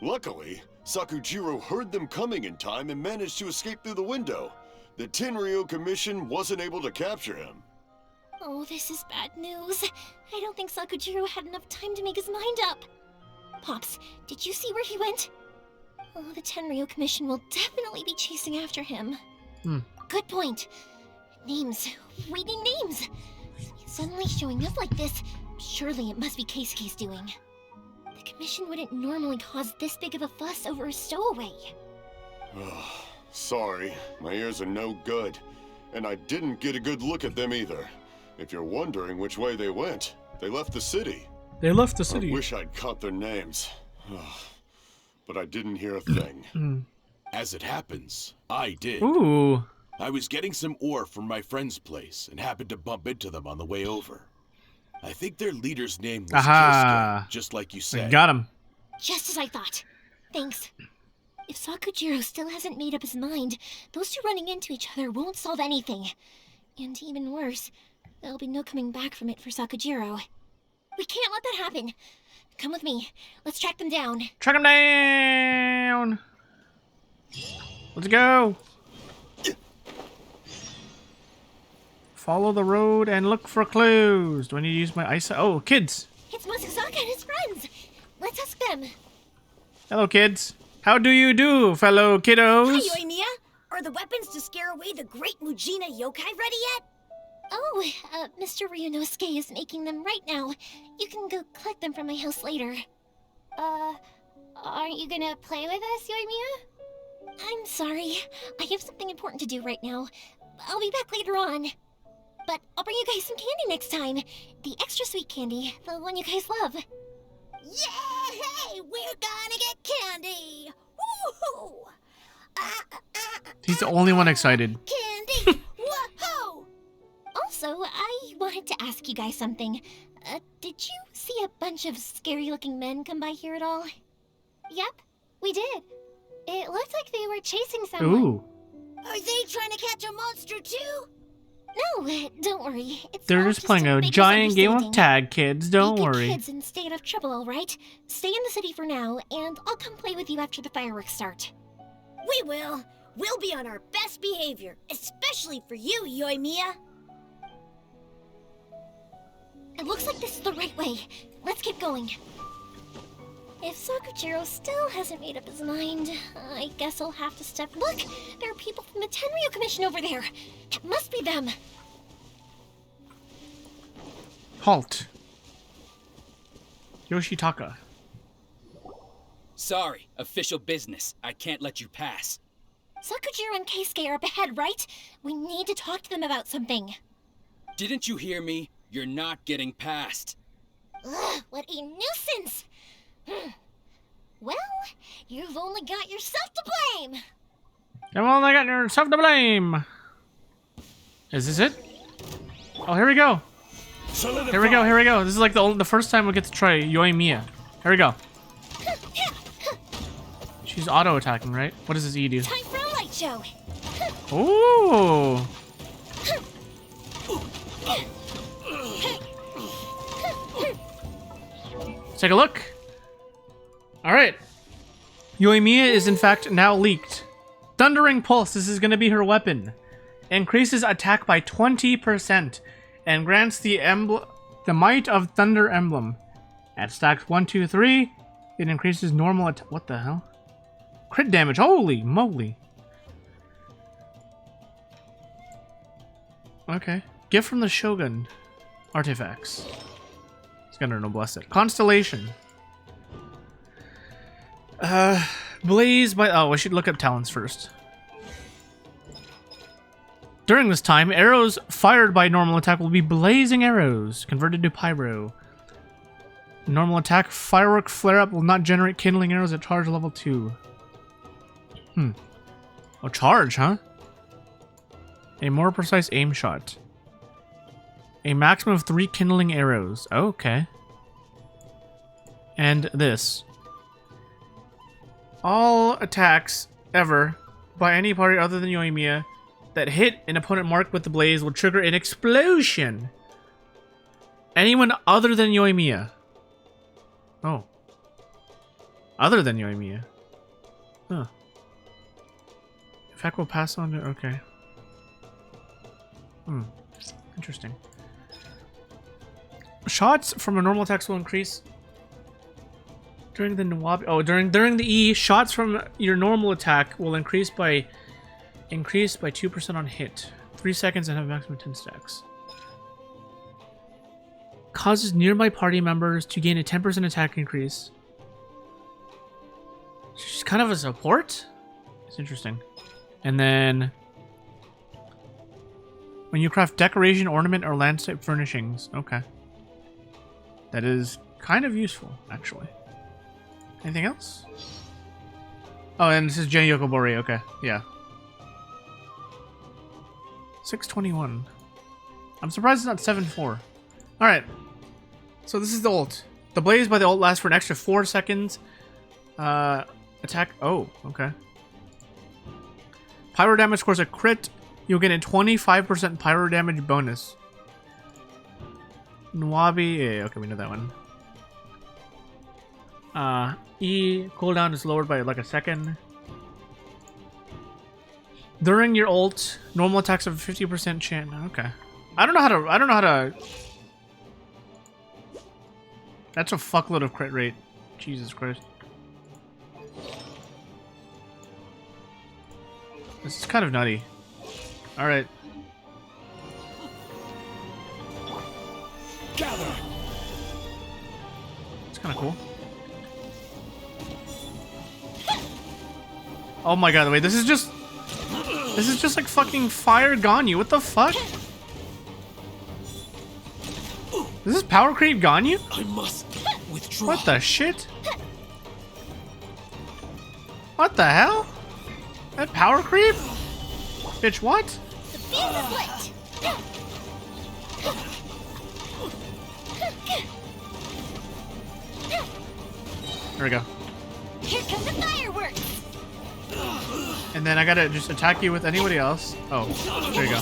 Luckily, Sakujiro heard them coming in time and managed to escape through the window. The Tenryou Commission wasn't able to capture him. Oh, this is bad news. I don't think Sakujiro had enough time to make his mind up. Pops, did you see where he went? Oh, the Tenryou Commission will definitely be chasing after him. Good point. Names. We need names. Suddenly showing up like this, surely it must be Keisuke's doing. The Commission wouldn't normally cause this big of a fuss over a stowaway. Sorry, my ears are no good. And I didn't get a good look at them either. If you're wondering which way they went, they left the city. They left the city. I wish I'd caught their names. But I didn't hear a thing. As it happens, I did. Ooh. I was getting some ore from my friend's place and happened to bump into them on the way over. I think their leader's name was Keisuke, just like you said. Got him. Just as I thought. Thanks. If Sakujiro still hasn't made up his mind, those two running into each other won't solve anything. And even worse, there'll be no coming back from it for Sakujiro. We can't let that happen. Come with me. Let's track them down. Track them down! Let's go! Follow the road and look for clues. Do I need to use my eyesight? Oh, kids! It's Masuzaka and his friends. Let's ask them. Hello, kids. How do you do, fellow kiddos? Hi, Yoimiya. Are the weapons to scare away the great Mujina yokai ready yet? Oh, Mr. Ryunosuke is making them right now. You can go collect them from my house later. Aren't you gonna play with us, Yoimiya? I'm sorry. I have something important to do right now. I'll be back later on. But I'll bring you guys some candy next time. The extra sweet candy, the one you guys love. Yay! We're gonna get candy! Woohoo! He's the only one excited. Candy! Woohoo! Also, I wanted to ask you guys something. Did you see a bunch of scary-looking men come by here at all? Yep, we did. It looked like they were chasing someone. Ooh. Are they trying to catch a monster too? No, don't worry. They're just playing a giant game of tag, kids. Don't Be good worry. kids and stay out of trouble, all right? Stay in the city for now, and I'll come play with you after the fireworks start. We will. We'll be on our best behavior, especially for you, Yoimiya. It looks like this is the right way. Let's keep going. If Sakujiro still hasn't made up his mind, I guess I'll have to step... Look! There are people from the Tenryou Commission over there! It must be them! Halt. Yoshitaka. Sorry, official business. I can't let you pass. Sakujiro and Keisuke are up ahead, right? We need to talk to them about something. Didn't you hear me? You're not getting past. Ugh, what a nuisance! Well, you've only got yourself to blame! You've only got yourself to blame! Is this it? Oh, here we go! Here we go, here we go! This is like the first time we get to try Yoimiya. Here we go. She's auto-attacking, right? What does this E do? Time for a light show! Ooh! Let's take a look. Alright. Yoimiya is in fact now leaked. Thundering Pulse, this is going to be her weapon. Increases attack by 20% and grants the Might of Thunder emblem. At stacks 1, 2, 3, it increases normal attack. What the hell? Crit damage. Holy moly. Okay. Gift from the Shogun. Artifacts. Scanner no blessed. Constellation. Blaze by... Oh, I should look up talents first. During this time, arrows fired by normal attack will be blazing arrows, converted to pyro. Normal attack, firework flare-up will not generate kindling arrows at charge level 2. Oh, charge, huh? A more precise aim shot. A maximum of 3 kindling arrows. Oh, okay. And this. All attacks ever by any party other than Yoimiya that hit an opponent marked with the blaze will trigger an explosion. Anyone other than Yoimiya. Oh. Other than Yoimiya. Huh. Effect will pass on to... Okay. Interesting. Shots from a normal attack will increase during the Nawabi. Oh, during the E, shots from your normal attack will increase by 2% on hit. 3 seconds and have maximum 10 stacks. Causes nearby party members to gain a 10% attack increase. She's kind of a support? It's interesting. And then when you craft decoration, ornament, or landscape furnishings. Okay. That is kind of useful, actually. Anything else? Oh, and this is Gen Yokobori. Okay, yeah. 621. I'm surprised it's not 7-4. Alright. So this is the ult. The blaze by the ult lasts for an extra 4 seconds. Attack. Oh, okay. Pyro damage scores a crit. You'll get a 25% pyro damage bonus. Nwabi. Yeah, okay, we know that one. E cooldown is lowered by like a second. During your ult, normal attacks have a 50% chance. Okay. I don't know how to. That's a fuckload of crit rate. Jesus Christ. This is kind of nutty. Alright. Gather. It's kind of cool. Oh my god, wait, this is just like fucking fire Ganyu. What the fuck? This is power creep Ganyu? I must withdraw. What the shit? What the hell? That power creep? Bitch, what? The fuse is lit. There we go. Here come the fireworks. And then I gotta just attack you with anybody else. Oh, there you go.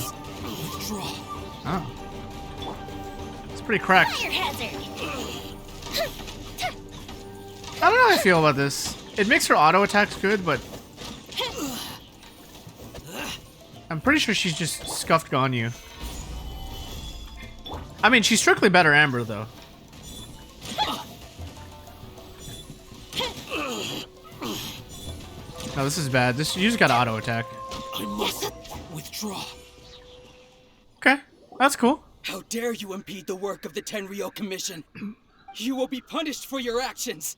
Oh. It's pretty cracked. Fire hazard. I don't know how I feel about this. It makes her auto attacks good, but I'm pretty sure she's just scuffed Ganyu. I mean, she's strictly better Amber, though. No, this is bad. You just gotta auto attack. I must withdraw. Okay, that's cool. How dare you impede the work of the Tenryou Commission? You will be punished for your actions.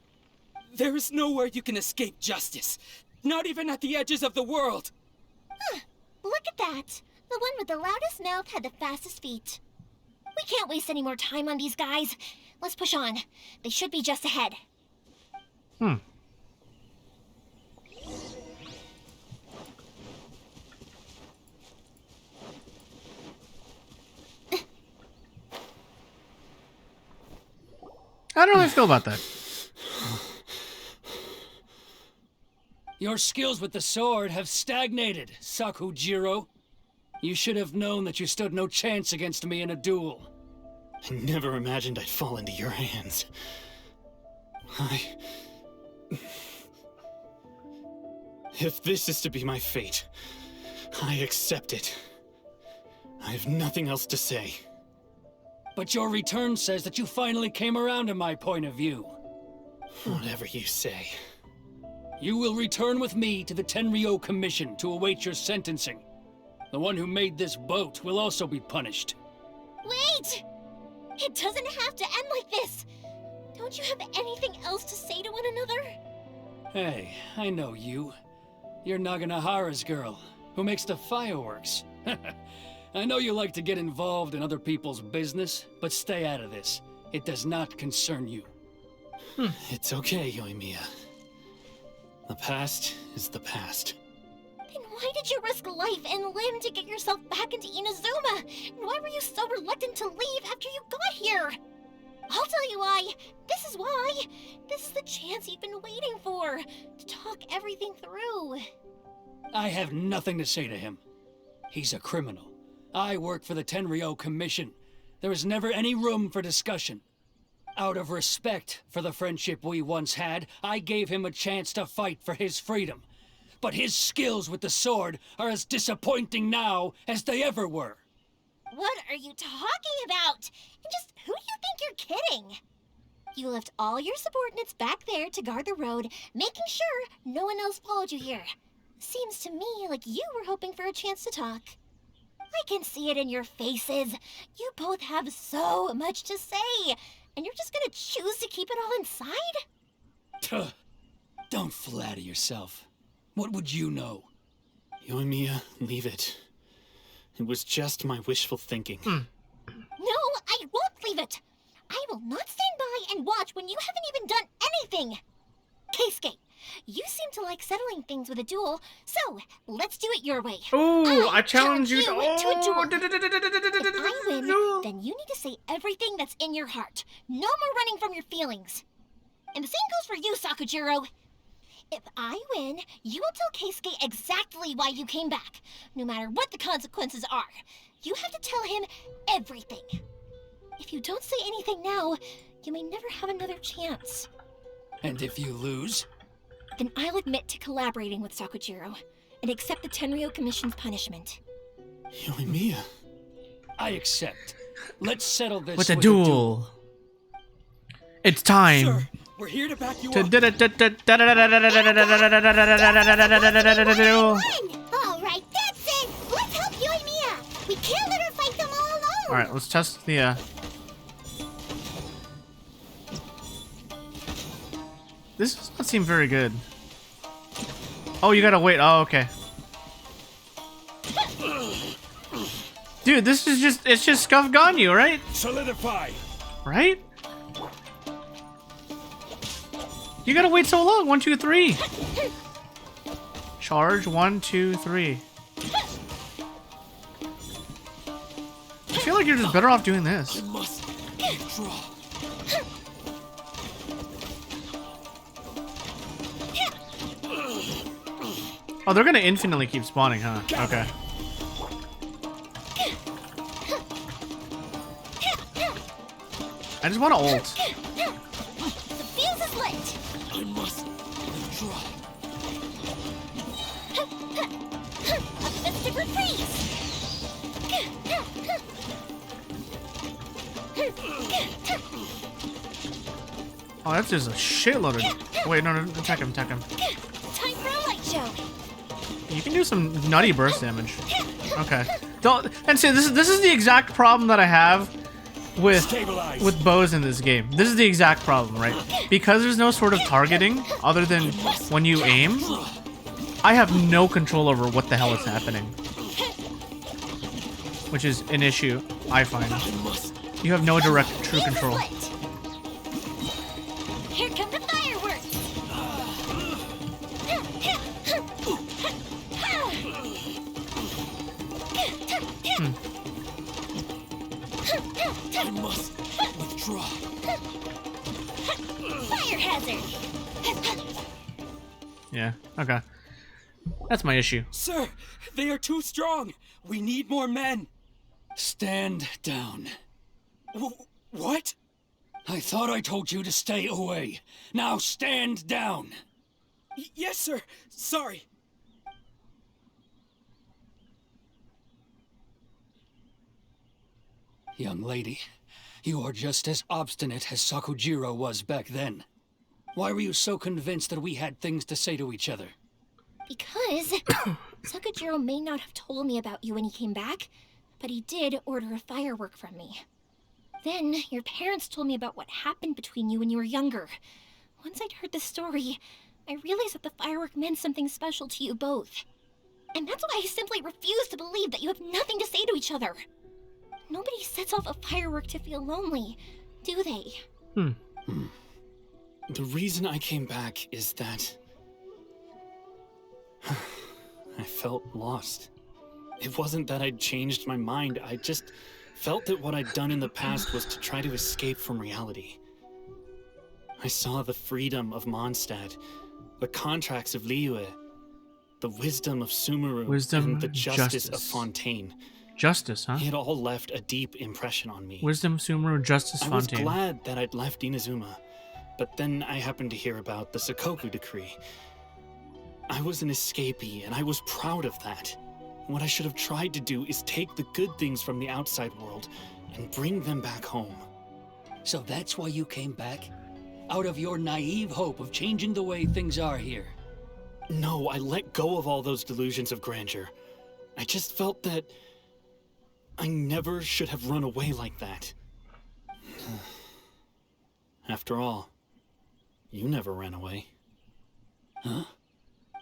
There is nowhere you can escape justice. Not even at the edges of the world. Look at that. The one with the loudest mouth had the fastest feet. We can't waste any more time on these guys. Let's push on. They should be just ahead. I don't know how I feel about that. Your skills with the sword have stagnated, Sakujiro. You should have known that you stood no chance against me in a duel. I never imagined I'd fall into your hands. If this is to be my fate, I accept it. I have nothing else to say. But your return says that you finally came around to my point of view. Whatever you say. You will return with me to the Tenryo Commission to await your sentencing. The one who made this boat will also be punished. Wait! It doesn't have to end like this! Don't you have anything else to say to one another? Hey, I know you. You're Naganahara's girl, who makes the fireworks. I know you like to get involved in other people's business, but stay out of this. It does not concern you. It's okay, Yoimiya. The past is the past. Then why did you risk life and limb to get yourself back into Inazuma? And why were you so reluctant to leave after you got here? I'll tell you why. This is why. This is the chance you've been waiting for, to talk everything through. I have nothing to say to him. He's a criminal. I work for the Tenryo Commission. There is never any room for discussion. Out of respect for the friendship we once had, I gave him a chance to fight for his freedom. But his skills with the sword are as disappointing now as they ever were. What are you talking about? And just who do you think you're kidding? You left all your subordinates back there to guard the road, making sure no one else followed you here. Seems to me like you were hoping for a chance to talk. I can see it in your faces. You both have so much to say, and you're just gonna choose to keep it all inside? Don't flatter yourself. What would you know? Yoimiya, leave it. It was just my wishful thinking. No, I won't leave it. I will not stand by and watch when you haven't even done anything. Keisuke, you seem to like settling things with a duel, so let's do it your way. Oh, I challenge you to a duel. If I win, No. then you need to say everything that's in your heart. No more running from your feelings. And the same goes for you, Sakujiro. If I win, you will tell Keisuke exactly why you came back, no matter what the consequences are. You have to tell him everything. If you don't say anything now, you may never have another chance. And if you lose? Then I'll admit to collaborating with Sakujiro and accept the Tenryo Commission's punishment. Yoimiya. I accept. Let's settle this with a duel. It's time. Sir, we're here to back you up. All right, that's it. Let's help Yoimiya. We can't let her fight them all alone. All right, let's test the. This does not seem very good. Oh, you gotta wait. Oh, okay. Dude, this is just—it's just Scuff Ganyu, right? Solidify. Right? You gotta wait so long. 1, 2, 3. Charge 1, 2, 3. I feel like you're just better off doing this. Oh, they're gonna infinitely keep spawning, huh? Okay. I just want to ult. The fuse is lit. I must withdraw. A mystic reprise. Oh, that's just a shitload of. Wait, no, attack him, attack him. Time for a light show. You can do some nutty burst damage. Okay. Don't. And see, this is the exact problem that I have with bows in this game. This is the exact problem, right? Because there's no sort of targeting other than when you aim. I have no control over what the hell is happening, which is an issue I find. You have no direct true control. Here come the fireworks. I must withdraw. Fire hazard. Yeah. Okay. That's my issue. Sir, they are too strong. We need more men. Stand down. What? I thought I told you to stay away. Now stand down. Yes, sir. Sorry. Young lady, you are just as obstinate as Sakujiro was back then. Why were you so convinced that we had things to say to each other? Because Sakujiro may not have told me about you when he came back, but he did order a firework from me. Then, your parents told me about what happened between you when you were younger. Once I'd heard the story, I realized that the firework meant something special to you both. And that's why I simply refuse to believe that you have nothing to say to each other. Nobody sets off a firework to feel lonely, do they? The reason I came back is that I felt lost. It wasn't that I'd changed my mind, I just felt that what I'd done in the past was to try to escape from reality. I saw the freedom of Mondstadt, the contracts of Liyue, the wisdom of Sumeru, and the justice of Fontaine. Justice, huh? It all left a deep impression on me. Wisdom, Sumeru, Justice, Fontaine. I was glad that I'd left Inazuma, but then I happened to hear about the Sakoku decree. I was an escapee, and I was proud of that. What I should have tried to do is take the good things from the outside world and bring them back home. So that's why you came back? Out of your naive hope of changing the way things are here? No, I let go of all those delusions of grandeur. I just felt that I never should have run away like that. After all, you never ran away. Huh?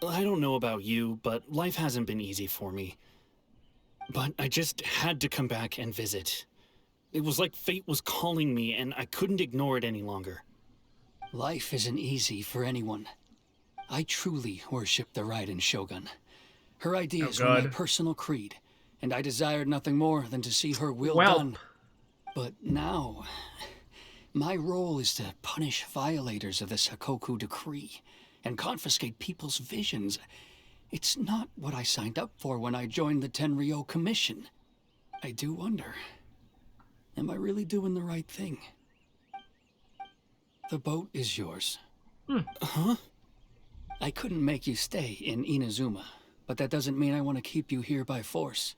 I don't know about you, but life hasn't been easy for me. But I just had to come back and visit. It was like fate was calling me, and I couldn't ignore it any longer. Life isn't easy for anyone. I truly worship the Raiden Shogun. Her ideas were my personal creed, and I desired nothing more than to see her will done. But now, my role is to punish violators of the Sakoku decree and confiscate people's visions. It's not what I signed up for when I joined the Tenryou Commission. I do wonder, am I really doing the right thing? The boat is yours. Huh? I couldn't make you stay in Inazuma, but that doesn't mean I want to keep you here by force.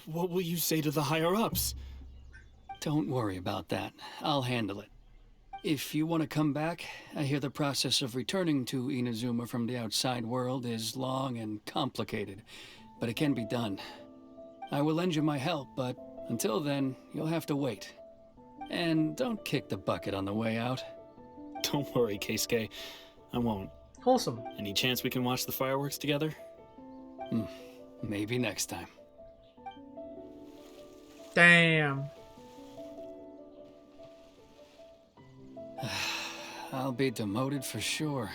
What will you say to the higher-ups? Don't worry about that. I'll handle it. If you want to come back, I hear the process of returning to Inazuma from the outside world is long and complicated, but it can be done. I will lend you my help, but until then, you'll have to wait. And don't kick the bucket on the way out. Don't worry, Keisuke. I won't. Wholesome. Any chance we can watch the fireworks together? Maybe next time. Damn. I'll be demoted for sure.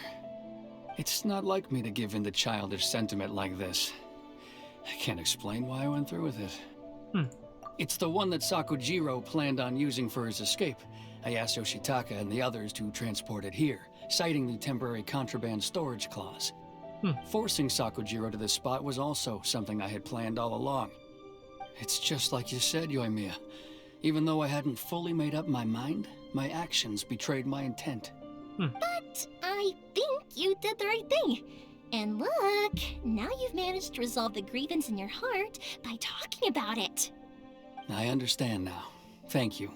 It's not like me to give in to childish sentiment like this. I can't explain why I went through with it. It's the one that Sakujiro planned on using for his escape. I asked Yoshitaka and the others to transport it here, citing the temporary contraband storage clause. Forcing Sakujiro to this spot was also something I had planned all along. It's just like you said, Yoimiya. Even though I hadn't fully made up my mind, my actions betrayed my intent. But I think you did the right thing. And look, now you've managed to resolve the grievance in your heart by talking about it. I understand now. Thank you.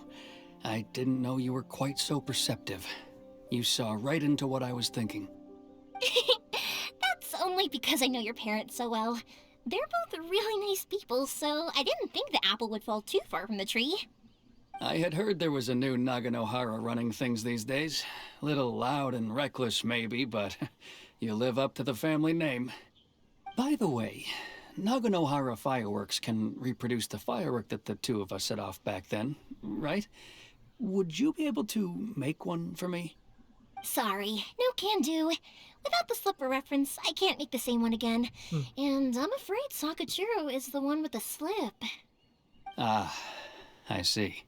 I didn't know you were quite so perceptive. You saw right into what I was thinking. That's only because I know your parents so well. They're both really nice people, so I didn't think the apple would fall too far from the tree. I had heard there was a new Naganohara running things these days. Little loud and reckless, maybe, but you live up to the family name. By the way, Naganohara fireworks can reproduce the firework that the two of us set off back then, right? Would you be able to make one for me? Sorry, no can do. Without the slipper reference, I can't make the same one again. And I'm afraid Sakujiro is the one with the slip. Ah, I see.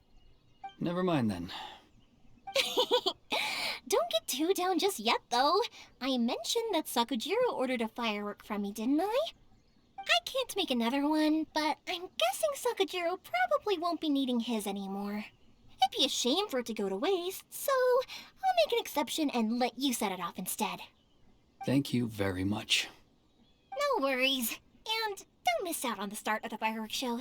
Never mind then. Don't get too down just yet, though. I mentioned that Sakujiro ordered a firework from me, didn't I? I can't make another one, but I'm guessing Sakujiro probably won't be needing his anymore. It'd be a shame for it to go to waste, so I'll make an exception and let you set it off instead. Thank you very much. No worries. And don't miss out on the start of the fireworks show.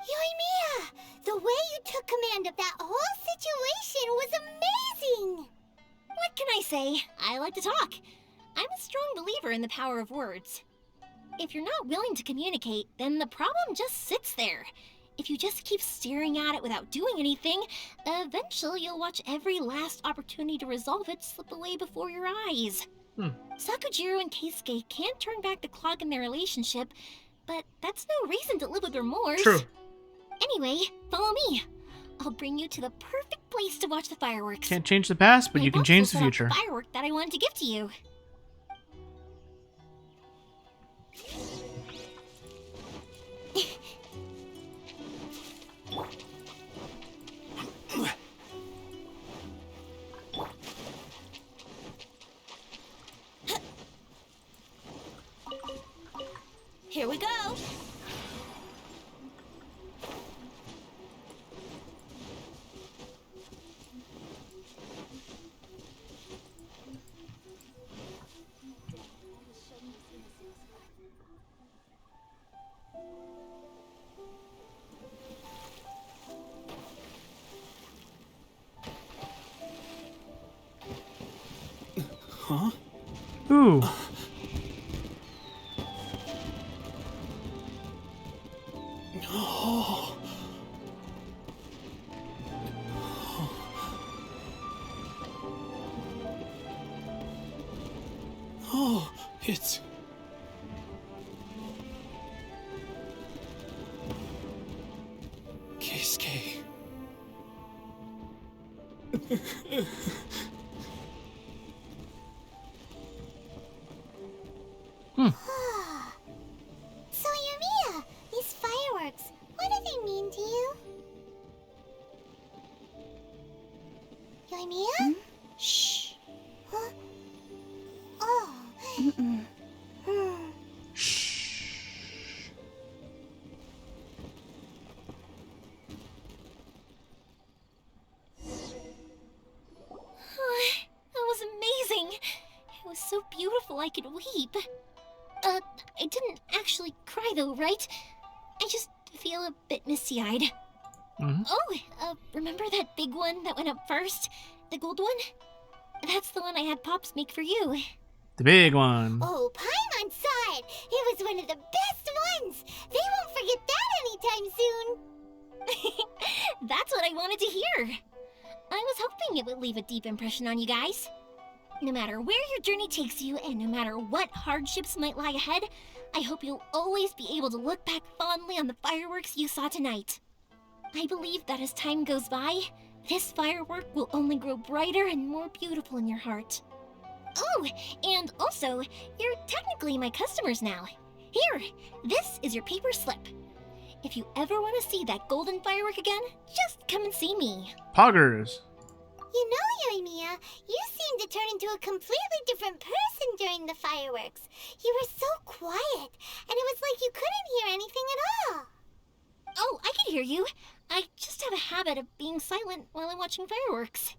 Yoimiya! The way you took command of that whole say, I like to talk. I'm a strong believer in the power of words. If you're not willing to communicate, then the problem just sits there. If you just keep staring at it without doing anything, eventually you'll watch every last opportunity to resolve it slip away before your eyes. Sakujiro and Keisuke can't turn back the clock in their relationship, but that's no reason to live with remorse. True. Anyway, follow me. I'll bring you to the perfect place to watch the fireworks. Can't change the past, but you can change the future. The firework that I wanted to give to you. Here we go. Huh? Ooh. Oh. Oh, it's... Keisuke. So, Yoimiya, these fireworks, what do they mean to you? Yoimiya? Shh. Huh? Oh. That was amazing. It was so beautiful I could weep. I didn't actually cry though, right? I just feel a bit misty-eyed. Oh, remember that big one that went up first? The gold one? That's the one I had Pops make for you. The big one. Oh, Paimon's side! It was one of the best ones! They won't forget that anytime soon! That's what I wanted to hear. I was hoping it would leave a deep impression on you guys. No matter where your journey takes you, and no matter what hardships might lie ahead, I hope you'll always be able to look back fondly on the fireworks you saw tonight. I believe that as time goes by, this firework will only grow brighter and more beautiful in your heart. Oh, and also, you're technically my customers now. Here, this is your paper slip. If you ever want to see that golden firework again, just come and see me. Poggers. You know, Yoimiya, you seemed to turn into a completely different person during the fireworks. You were so quiet, and it was like you couldn't hear anything at all. Oh, I can hear you. I just have a habit of being silent while I'm watching fireworks.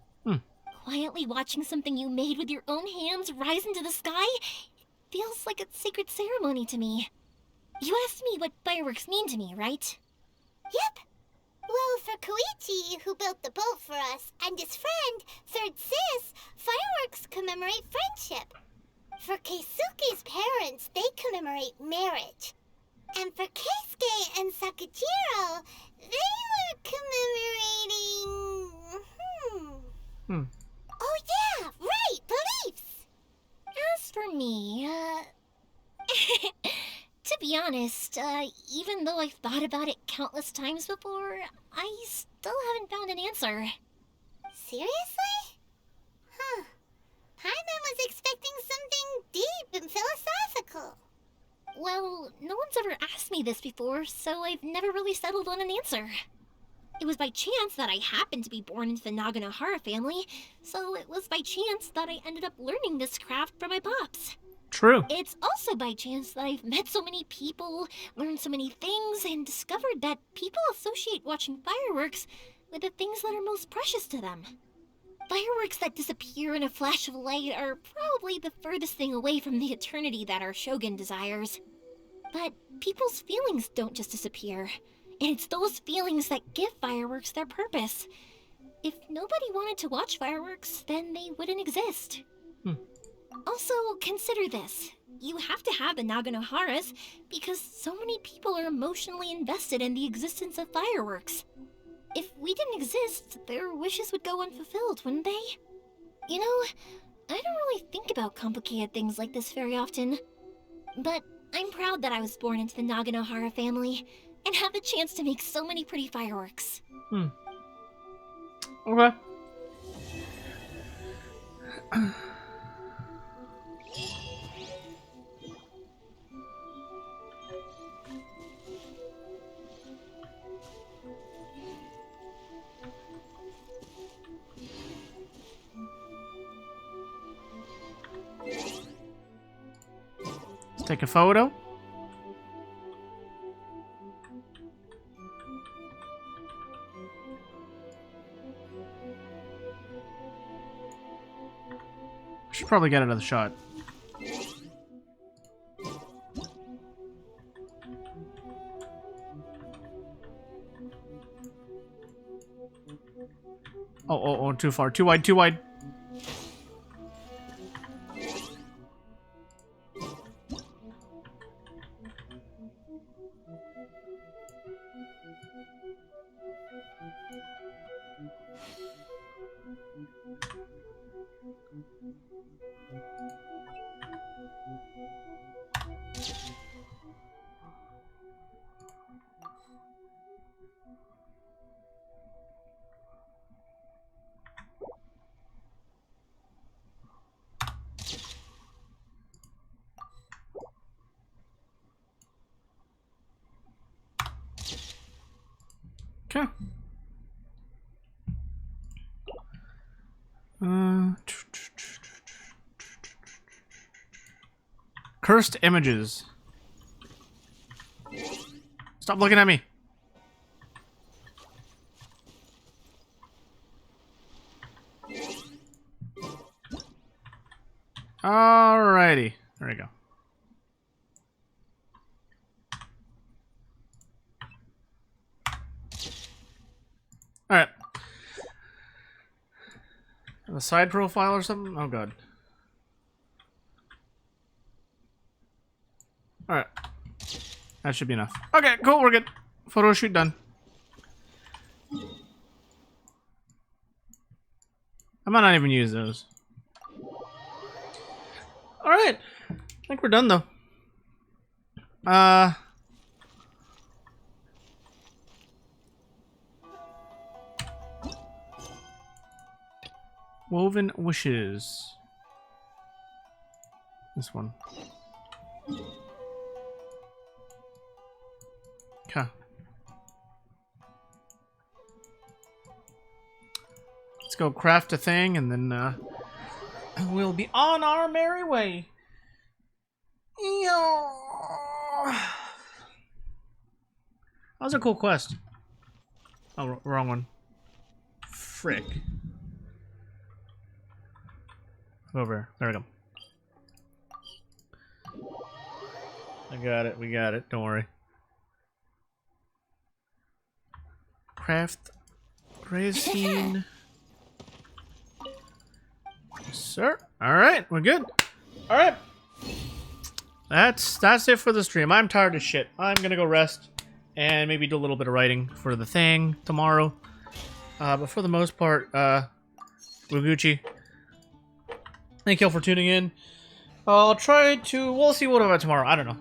Quietly watching something you made with your own hands rise into the sky feels like a sacred ceremony to me. You asked me what fireworks mean to me, right? Yep. Well, for Koichi, who built the boat for us, and his friend, Third Sis, fireworks commemorate friendship. For Keisuke's parents, they commemorate marriage. And for Keisuke and Sakujiro, they were commemorating... Oh yeah, right, beliefs! As for me, to be honest, even though I've thought about it countless times before, I still haven't found an answer. Seriously? Huh. Paimon was expecting something deep and philosophical. Well, no one's ever asked me this before, so I've never really settled on an answer. It was by chance that I happened to be born into the Naganohara family, so it was by chance that I ended up learning this craft from my pops. True. It's also by chance that I've met so many people, learned so many things, and discovered that people associate watching fireworks with the things that are most precious to them. Fireworks that disappear in a flash of light are probably the furthest thing away from the eternity that our Shogun desires. But people's feelings don't just disappear, and it's those feelings that give fireworks their purpose. If nobody wanted to watch fireworks, then they wouldn't exist. Also, consider this. You have to have the Naganoharas because so many people are emotionally invested in the existence of fireworks. If we didn't exist, their wishes would go unfulfilled, wouldn't they? You know, I don't really think about complicated things like this very often. But I'm proud that I was born into the Naganohara family and have the chance to make so many pretty fireworks. Okay. Let's take a photo. Should probably get another shot. Oh, too far. Too wide, too wide. Okay. Cursed images. Stop looking at me. Alrighty. There we go. Alright. A side profile or something? Oh god. Alright. That should be enough. Okay, cool, we're good. Photo shoot done. I might not even use those. Alright. I think we're done though. Woven wishes. This one. Okay. Let's go craft a thing and then we'll be on our merry way. That was a cool quest. Oh, wrong one. Frick. Over here. There we go. I got it. We got it. Don't worry. Craft Racine. Sir. Alright, we're good. Alright. That's it for the stream. I'm tired as shit. I'm gonna go rest and maybe do a little bit of writing for the thing tomorrow. But for the most part, Wuguchi, thank y'all for tuning in. I'll try to... We'll see what about tomorrow. I don't know.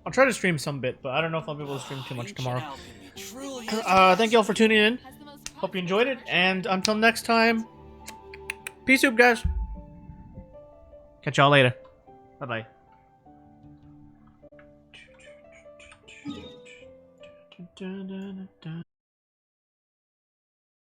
I'll try to stream some bit, but I don't know if I'll be able to stream too much tomorrow. Thank y'all for tuning in. Hope you enjoyed it. And until next time, peace out, guys. Catch y'all later. Bye-bye.